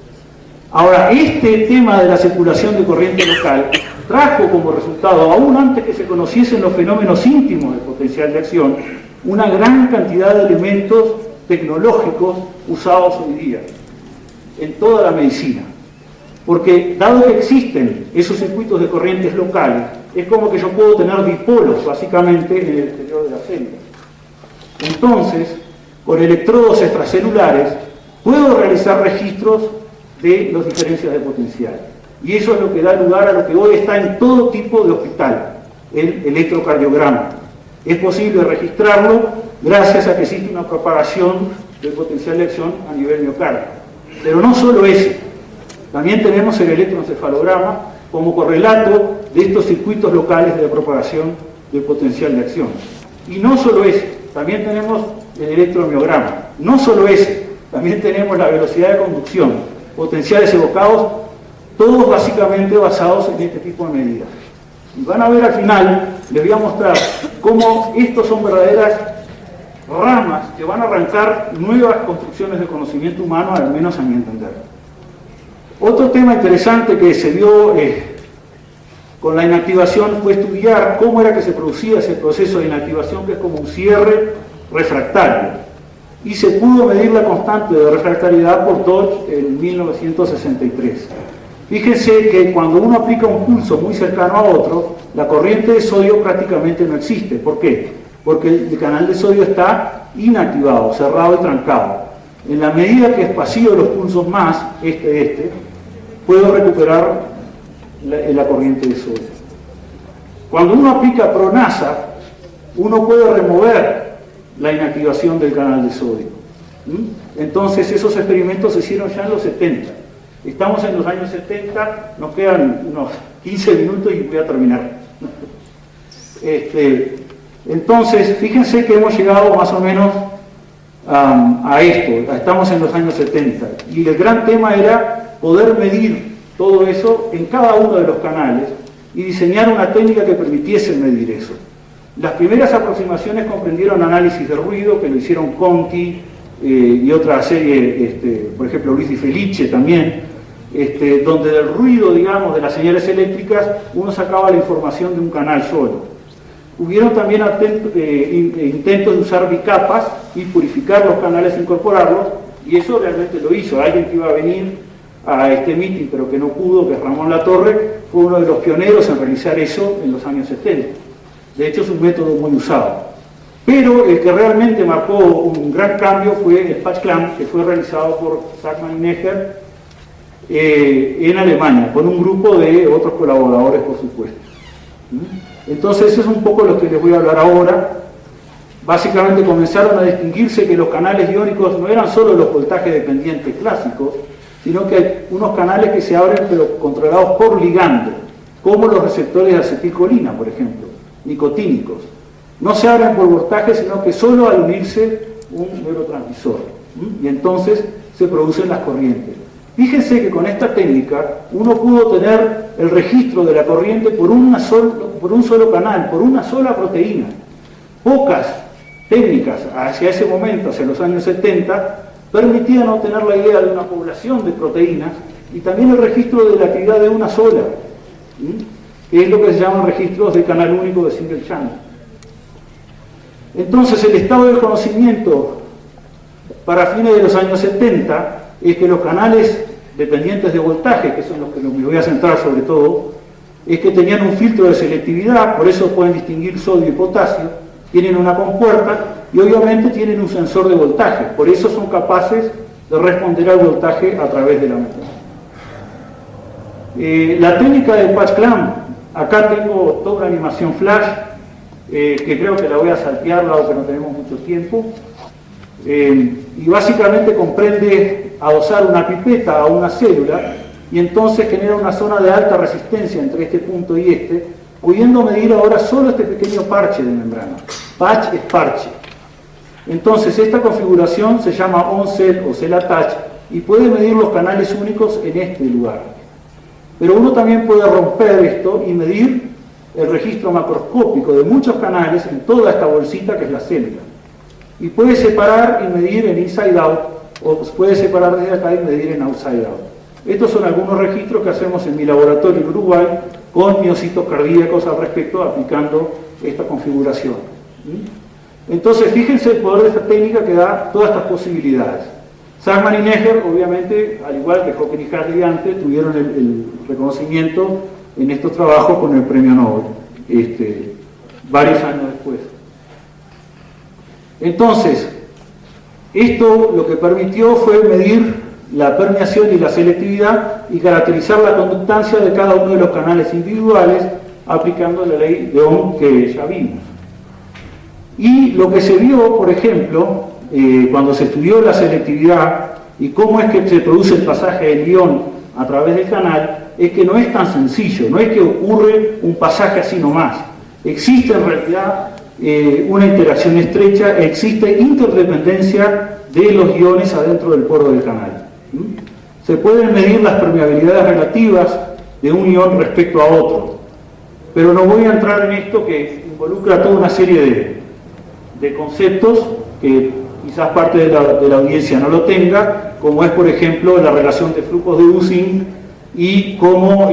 Ahora, este tema de la circulación de corriente local trajo como resultado, aún antes que se conociesen los fenómenos íntimos del potencial de acción, una gran cantidad de elementos tecnológicos usados hoy día en toda la medicina. Porque dado que existen esos circuitos de corrientes locales, es como que yo puedo tener dipolos básicamente en el exterior de la célula. Entonces, con electrodos extracelulares puedo realizar registros de las diferencias de potencial. Y eso es lo que da lugar a lo que hoy está en todo tipo de hospital, el electrocardiograma. Es posible registrarlo gracias a que existe una propagación del potencial de acción a nivel miocardio. Pero no solo ese, también tenemos el electroencefalograma como correlato de estos circuitos locales de propagación del potencial de acción. Y no solo ese, también tenemos el electromiograma. No solo ese, también tenemos la velocidad de conducción, potenciales evocados, todos básicamente basados en este tipo de medidas. Y van a ver al final, les voy a mostrar cómo estos son verdaderas ramas que van a arrancar nuevas construcciones de conocimiento humano, al menos a mi entender. Otro tema interesante que se dio con la inactivación fue estudiar cómo era que se producía ese proceso de inactivación, que es como un cierre refractario. Y se pudo medir la constante de refractariedad por Dodge en 1963. Fíjense que cuando uno aplica un pulso muy cercano a otro, la corriente de sodio prácticamente no existe. ¿Por qué? Porque el canal de sodio está inactivado, cerrado y trancado. En la medida que espacio los pulsos más, puedo recuperar la corriente de sodio. Cuando uno aplica pronasa, uno puede remover la inactivación del canal de sodio. Entonces esos experimentos se hicieron ya en los 70. Estamos en los años 70, nos quedan unos 15 minutos y voy a terminar. Entonces, fíjense que hemos llegado más o menos a esto. Estamos en los años 70 y el gran tema era poder medir todo eso en cada uno de los canales y diseñar una técnica que permitiese medir eso. Las primeras aproximaciones comprendieron análisis de ruido, que lo hicieron Conti y otra serie, por ejemplo Luis Di Felice también, donde del ruido, digamos, de las señales eléctricas uno sacaba la información de un canal solo. Hubieron también intentos de usar bicapas y purificar los canales e incorporarlos, y eso realmente lo hizo. Alguien que iba a venir a este meeting pero que no pudo, que es Ramón Latorre, fue uno de los pioneros en realizar eso en los años 70. De hecho es un método muy usado. Pero el que realmente marcó un gran cambio fue el Patch Clamp, que fue realizado por Zachman y Neher en Alemania, con un grupo de otros colaboradores, por supuesto. Entonces eso es un poco lo que les voy a hablar ahora. Básicamente comenzaron a distinguirse que los canales iónicos no eran solo los voltajes dependientes clásicos, sino que hay unos canales que se abren pero controlados por ligando, como los receptores de acetilcolina, por ejemplo, nicotínicos. No se abren por voltaje, sino que solo al unirse un neurotransmisor. Y entonces se producen las corrientes. Fíjense que con esta técnica uno pudo tener el registro de la corriente por un solo canal, por una sola proteína. Pocas técnicas hacia ese momento, hacia los años 70, permitían obtener la idea de una población de proteínas y también el registro de la actividad de una sola, que es lo que se llaman registros de canal único de single channel. Entonces el estado del conocimiento para fines de los años 70 es que los canales dependientes de voltaje, que son los que me voy a centrar sobre todo, es que tenían un filtro de selectividad, por eso pueden distinguir sodio y potasio, tienen una compuerta y obviamente tienen un sensor de voltaje, por eso son capaces de responder al voltaje a través de la método. La técnica del Patch Clamp, acá tengo toda una animación flash, que creo que la voy a saltear dado que no tenemos mucho tiempo, y básicamente comprende adosar una pipeta a una célula y entonces genera una zona de alta resistencia entre este punto y pudiendo medir ahora solo este pequeño parche de membrana. Patch es parche. Entonces esta configuración se llama on-cell o cell attach y puede medir los canales únicos en este lugar. Pero uno también puede romper esto y medir el registro macroscópico de muchos canales en toda esta bolsita que es la célula. Y puede separar y medir en inside out, o puede separar desde acá y medir en outside out. Estos son algunos registros que hacemos en mi laboratorio en Uruguay con miocitos cardíacos al respecto, aplicando esta configuración. Entonces, fíjense el poder de esta técnica que da todas estas posibilidades. Zachman y Neher, obviamente, al igual que Hawking y Hartley antes, tuvieron el reconocimiento en estos trabajos con el premio Nobel, varios años después. Entonces, esto lo que permitió fue medir la permeación y la selectividad y caracterizar la conductancia de cada uno de los canales individuales aplicando la ley de Ohm que ya vimos. Y lo que se vio, por ejemplo, cuando se estudió la selectividad y cómo es que se produce el pasaje del ion a través del canal, es que no es tan sencillo, no es que ocurre un pasaje así nomás. Existe en realidad una interacción estrecha, existe interdependencia de los iones adentro del poro del canal. Se pueden medir las permeabilidades relativas de un ion respecto a otro, pero no voy a entrar en esto que involucra toda una serie de conceptos que quizás parte de la audiencia no lo tenga, como es por ejemplo la relación de flujos de Using y cómo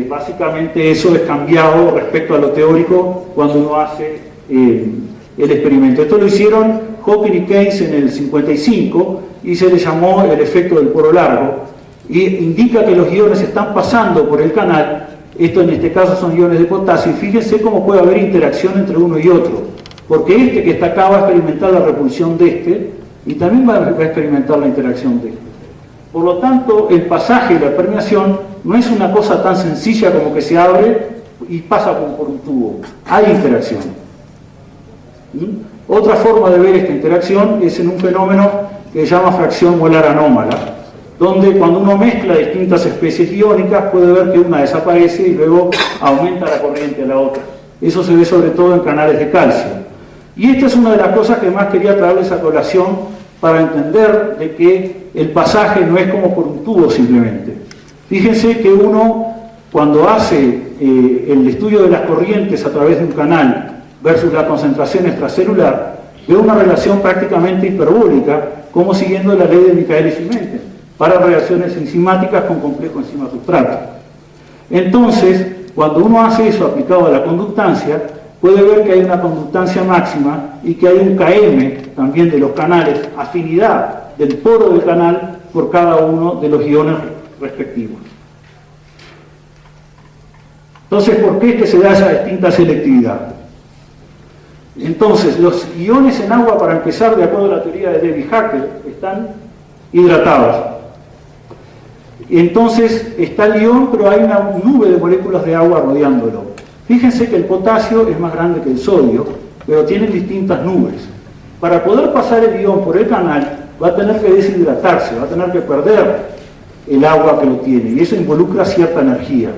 básicamente eso es cambiado respecto a lo teórico cuando uno hace el experimento. Esto lo hicieron Hawking y Keynes en el 55 y se le llamó el efecto del poro largo, y indica que los iones están pasando por el canal. Esto en este caso son iones de potasio, y fíjense cómo puede haber interacción entre uno y otro, porque este que está acá va a experimentar la repulsión de este y también va a experimentar la interacción de este. Por lo tanto, el pasaje y la permeación no es una cosa tan sencilla como que se abre y pasa como por un tubo. Hay interacción. Otra forma de ver esta interacción es en un fenómeno que se llama fracción molar anómala, donde cuando uno mezcla distintas especies iónicas puede ver que una desaparece y luego aumenta la corriente a la otra. Eso se ve sobre todo en canales de calcio. Y esta es una de las cosas que más quería traerles a colación para entender de que el pasaje no es como por un tubo simplemente. Fíjense que uno, cuando hace el estudio de las corrientes a través de un canal versus la concentración extracelular, ve una relación prácticamente hiperbólica, como siguiendo la ley de Michaelis y Menten, para reacciones enzimáticas con complejo enzima-sustrato. Entonces, cuando uno hace eso aplicado a la conductancia, puede ver que hay una conductancia máxima y que hay un Km también de los canales, afinidad del poro del canal por cada uno de los iones respectivos. Entonces, ¿por qué es que se da esa distinta selectividad? Entonces, los iones en agua, para empezar, de acuerdo a la teoría de David Hacker, están hidratados. Entonces, está el ion, pero hay una nube de moléculas de agua rodeándolo. Fíjense que el potasio es más grande que el sodio, pero tienen distintas nubes. Para poder pasar el ion por el canal, va a tener que deshidratarse, va a tener que perder el agua que lo tiene, y eso involucra cierta energía.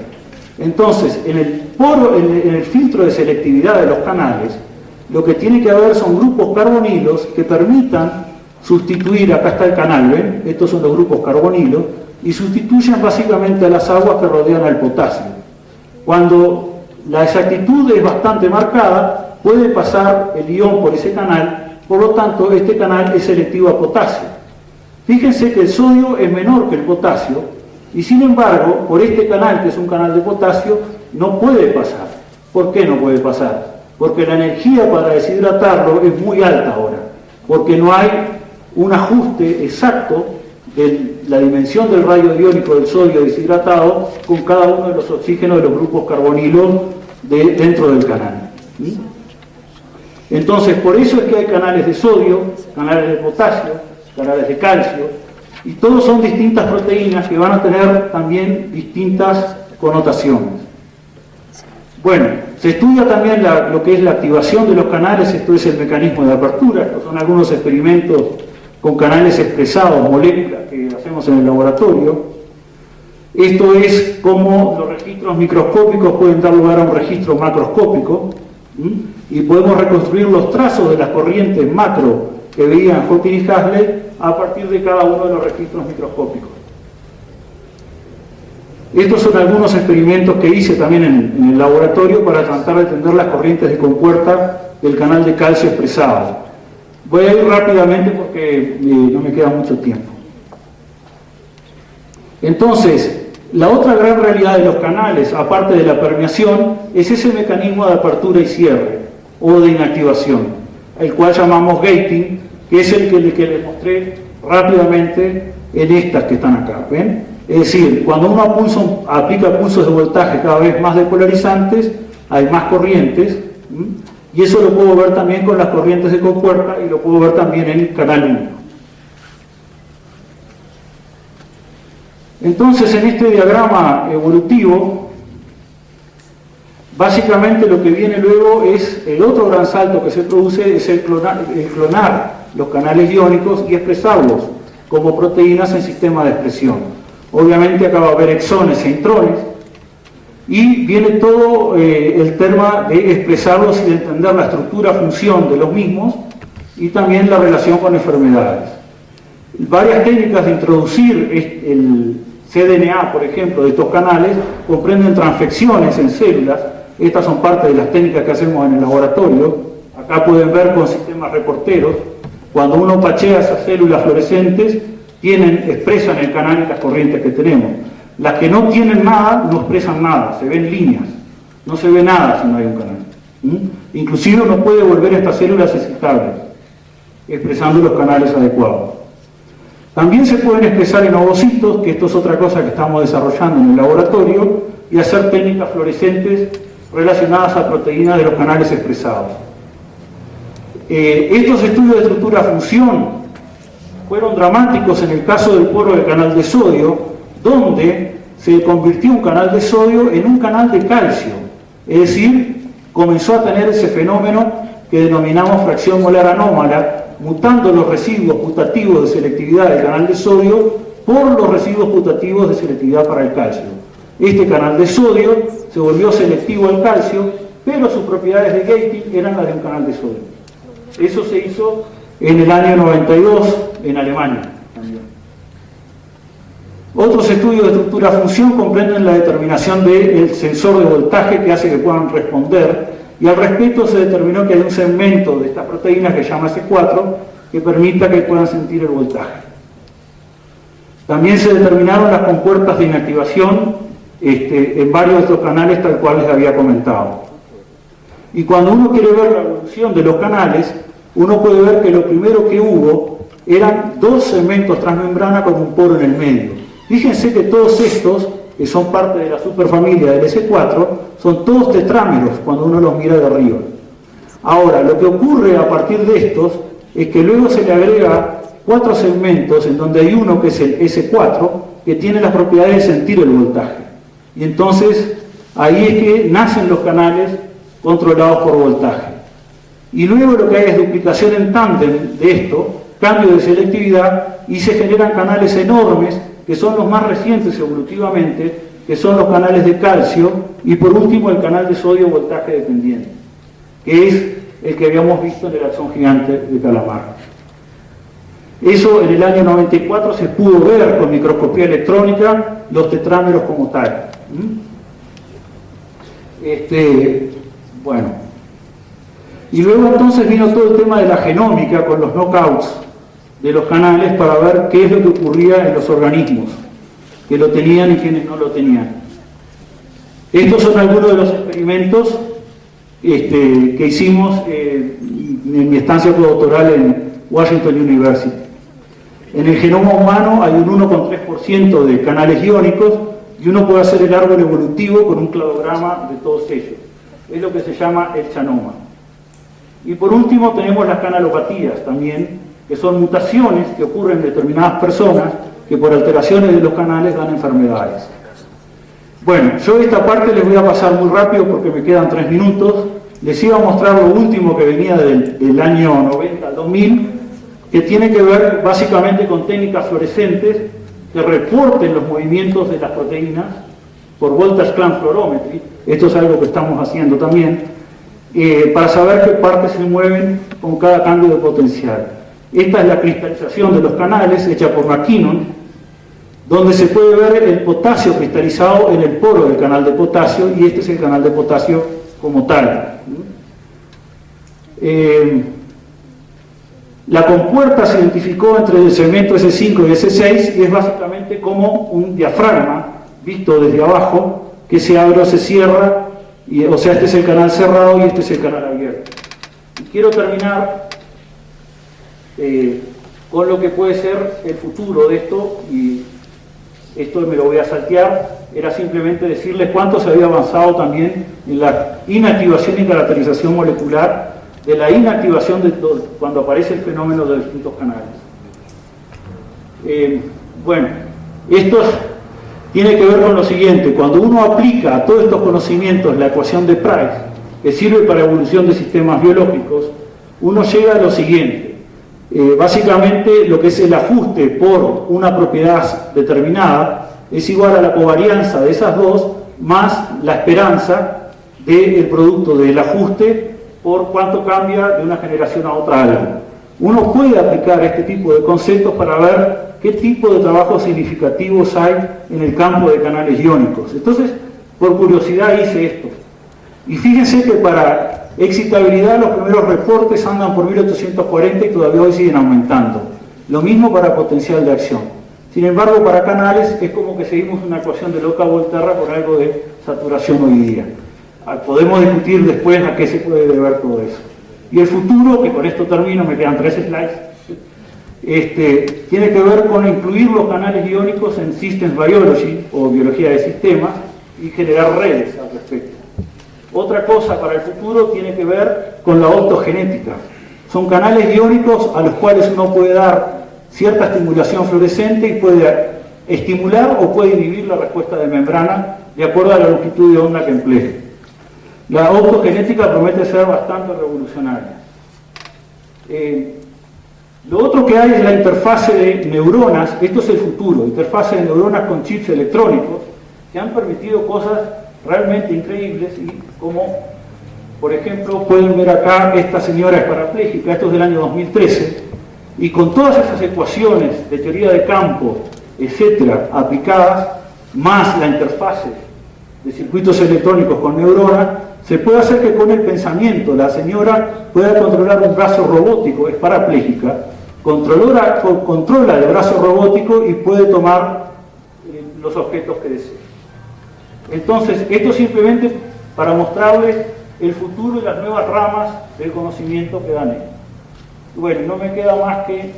Entonces, en el filtro de selectividad de los canales, lo que tiene que haber son grupos carbonilos que permitan sustituir, acá está el canal, ¿ven? Estos son los grupos carbonilos, y sustituyen básicamente a las aguas que rodean al potasio. Cuando la exactitud es bastante marcada, puede pasar el ion por ese canal, por lo tanto este canal es selectivo a potasio. Fíjense que el sodio es menor que el potasio, y sin embargo, por este canal, que es un canal de potasio, no puede pasar. ¿Por qué no puede pasar? Porque la energía para deshidratarlo es muy alta ahora, porque no hay un ajuste exacto de la dimensión del radio iónico del sodio deshidratado con cada uno de los oxígenos de los grupos carbonilos dentro del canal. ¿Sí? Entonces, por eso es que hay canales de sodio, canales de potasio, canales de calcio, y todos son distintas proteínas que van a tener también distintas connotaciones. Bueno, se estudia también lo que es la activación de los canales, esto es el mecanismo de apertura, estos son algunos experimentos con canales expresados, moléculas que hacemos en el laboratorio. Esto es cómo los registros microscópicos pueden dar lugar a un registro macroscópico, y podemos reconstruir los trazos de las corrientes macro que veían Hawking y Haslett a partir de cada uno de los registros microscópicos. Estos son algunos experimentos que hice también en el laboratorio para tratar de entender las corrientes de compuerta del canal de calcio expresado. Voy a ir rápidamente porque no me queda mucho tiempo. Entonces, la otra gran realidad de los canales, aparte de la permeación, es ese mecanismo de apertura y cierre, o de inactivación, el cual llamamos gating, que es el que les mostré rápidamente en estas que están acá, ¿ven? Es decir, cuando uno aplica pulsos de voltaje cada vez más depolarizantes, hay más corrientes, y eso lo puedo ver también con las corrientes de compuerta y lo puedo ver también en el canal 1. Entonces, en este diagrama evolutivo, básicamente lo que viene luego es el otro gran salto que se produce, es el clonar los canales iónicos y expresarlos como proteínas en sistema de expresión. Obviamente acá va a haber exones e intrones, y viene todo el tema de expresarlos y de entender la estructura, función de los mismos, y también la relación con enfermedades. Varias técnicas de introducir el cDNA, por ejemplo, de estos canales, comprenden transfecciones en células. Estas son parte de las técnicas que hacemos en el laboratorio. Acá pueden ver con sistemas reporteros, cuando uno pachea esas células fluorescentes, expresan el canal y las corrientes que tenemos. Las que no tienen nada, no expresan nada, se ven líneas, no se ve nada si no hay un canal. Inclusive uno puede volver estas células excitables, expresando los canales adecuados. También se pueden expresar en ovocitos, que esto es otra cosa que estamos desarrollando en el laboratorio, y hacer técnicas fluorescentes relacionadas a proteínas de los canales expresados. Estos estudios de estructura-función fueron dramáticos en el caso del poro del canal de sodio, donde se convirtió un canal de sodio en un canal de calcio. Es decir, comenzó a tener ese fenómeno que denominamos fracción molar anómala, mutando los residuos putativos de selectividad del canal de sodio por los residuos putativos de selectividad para el calcio. Este canal de sodio se volvió selectivo al calcio, pero sus propiedades de gating eran las de un canal de sodio. Eso se hizo en el año 92 en Alemania también. Otros estudios de estructura-función comprenden la determinación del sensor de voltaje que hace que puedan responder, y al respecto se determinó que hay un segmento de estas proteínas que se llama S4 que permita que puedan sentir el voltaje. También se determinaron las compuertas de inactivación en varios de estos canales, tal cual les había comentado. Y cuando uno quiere ver la evolución de los canales, uno puede ver que lo primero que hubo eran dos segmentos transmembrana con un poro en el medio. Fíjense que todos estos, que son parte de la superfamilia del S4, son todos tetrámeros cuando uno los mira de arriba. Ahora, lo que ocurre a partir de estos es que luego se le agrega 4 segmentos en donde hay uno que es el S4 que tiene las propiedades de sentir el voltaje. Y entonces ahí es que nacen los canales controlados por voltaje. Y luego lo que hay es duplicación en tándem de esto, cambio de selectividad, y se generan canales enormes que son los más recientes evolutivamente, que son los canales de calcio, y por último el canal de sodio voltaje dependiente, que es el que habíamos visto en el axón gigante de Calamar. Eso en el año 94 se pudo ver con microscopía electrónica, los tetrámeros como tal. Bueno. Y luego entonces vino todo el tema de la genómica con los knockouts de los canales para ver qué es lo que ocurría en los organismos que lo tenían y quienes no lo tenían. Estos son algunos de los experimentos que hicimos en mi estancia postdoctoral en Washington University. En el genoma humano hay un 1,3% de canales iónicos y uno puede hacer el árbol evolutivo con un cladograma de todos ellos. Es lo que se llama el chanoma. Y por último tenemos las canalopatías también, que son mutaciones que ocurren en determinadas personas que por alteraciones de los canales dan enfermedades. Bueno, yo esta parte les voy a pasar muy rápido porque me quedan 3 minutos. Les iba a mostrar lo último que venía del año 90 al 2000, que tiene que ver básicamente con técnicas fluorescentes que reporten los movimientos de las proteínas por voltage clamp fluorometry. Esto es algo que estamos haciendo también, para saber qué partes se mueven con cada cambio de potencial. Esta es la cristalización de los canales hecha por McKinnon, donde se puede ver el potasio cristalizado en el poro del canal de potasio, y este es el canal de potasio como tal. La compuerta se identificó entre el segmento S5 y S6 y es básicamente como un diafragma visto desde abajo que se abre o se cierra, o sea, este es el canal cerrado y este es el canal abierto. Y quiero terminar con lo que puede ser el futuro de esto, y esto me lo voy a saltear. Era simplemente decirles cuánto se había avanzado también en la inactivación y caracterización molecular de la inactivación de todo, cuando aparece el fenómeno de distintos canales. Bueno, esto tiene que ver con lo siguiente: cuando uno aplica a todos estos conocimientos la ecuación de Price, que sirve para evolución de sistemas biológicos, uno llega a lo siguiente. Básicamente lo que es el ajuste por una propiedad determinada es igual a la covarianza de esas dos más la esperanza del producto del ajuste por cuánto cambia de una generación a otra algo. Uno puede aplicar este tipo de conceptos para ver qué tipo de trabajos significativos hay en el campo de canales iónicos. Entonces, por curiosidad hice esto. Y fíjense que para excitabilidad los primeros reportes andan por 1840 y todavía hoy siguen aumentando. Lo mismo para potencial de acción. Sin embargo, para canales es como que seguimos una ecuación de Loca-Volterra con algo de saturación hoy día. Podemos discutir después a qué se puede deber todo eso. Y el futuro, que con esto termino, me quedan 3 slides, tiene que ver con incluir los canales iónicos en Systems Biology o biología de sistemas y generar redes al respecto. Otra cosa para el futuro tiene que ver con la optogenética. Son canales iónicos a los cuales uno puede dar cierta estimulación fluorescente y puede estimular o puede inhibir la respuesta de membrana de acuerdo a la longitud de onda que emplee. La optogenética promete ser bastante revolucionaria. Lo otro que hay es la interfase de neuronas. Esto es el futuro, interfase de neuronas con chips electrónicos que han permitido cosas realmente increíbles, y como Por ejemplo, pueden ver acá, esta señora es parapléjica, esto es del año 2013, y con todas esas ecuaciones de teoría de campo, etcétera, aplicadas, más la interfase de circuitos electrónicos con neuronas, se puede hacer que con el pensamiento la señora pueda controlar un brazo robótico, es parapléjica, controla el brazo robótico y puede tomar los objetos que desee. Entonces, esto simplemente para mostrarles el futuro y las nuevas ramas del conocimiento que dan ellos. Bueno, no me queda más que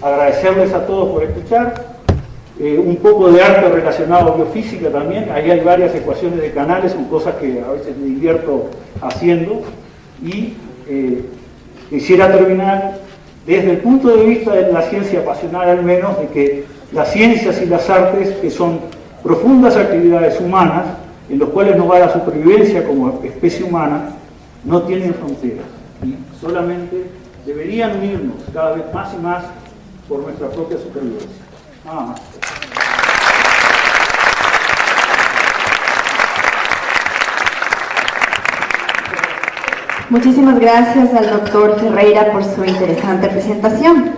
agradecerles a todos por escuchar. Un poco de arte relacionado a biofísica también. Ahí hay varias ecuaciones de canales, son cosas que a veces me divierto haciendo. Y quisiera terminar desde el punto de vista de la ciencia pasional, al menos, de que las ciencias y las artes, que son profundas actividades humanas, en los cuales nos va la supervivencia como especie humana, no tienen fronteras. Y solamente deberían unirnos cada vez más y más por nuestra propia supervivencia. Nada más. Muchísimas gracias al doctor Ferreira por su interesante presentación.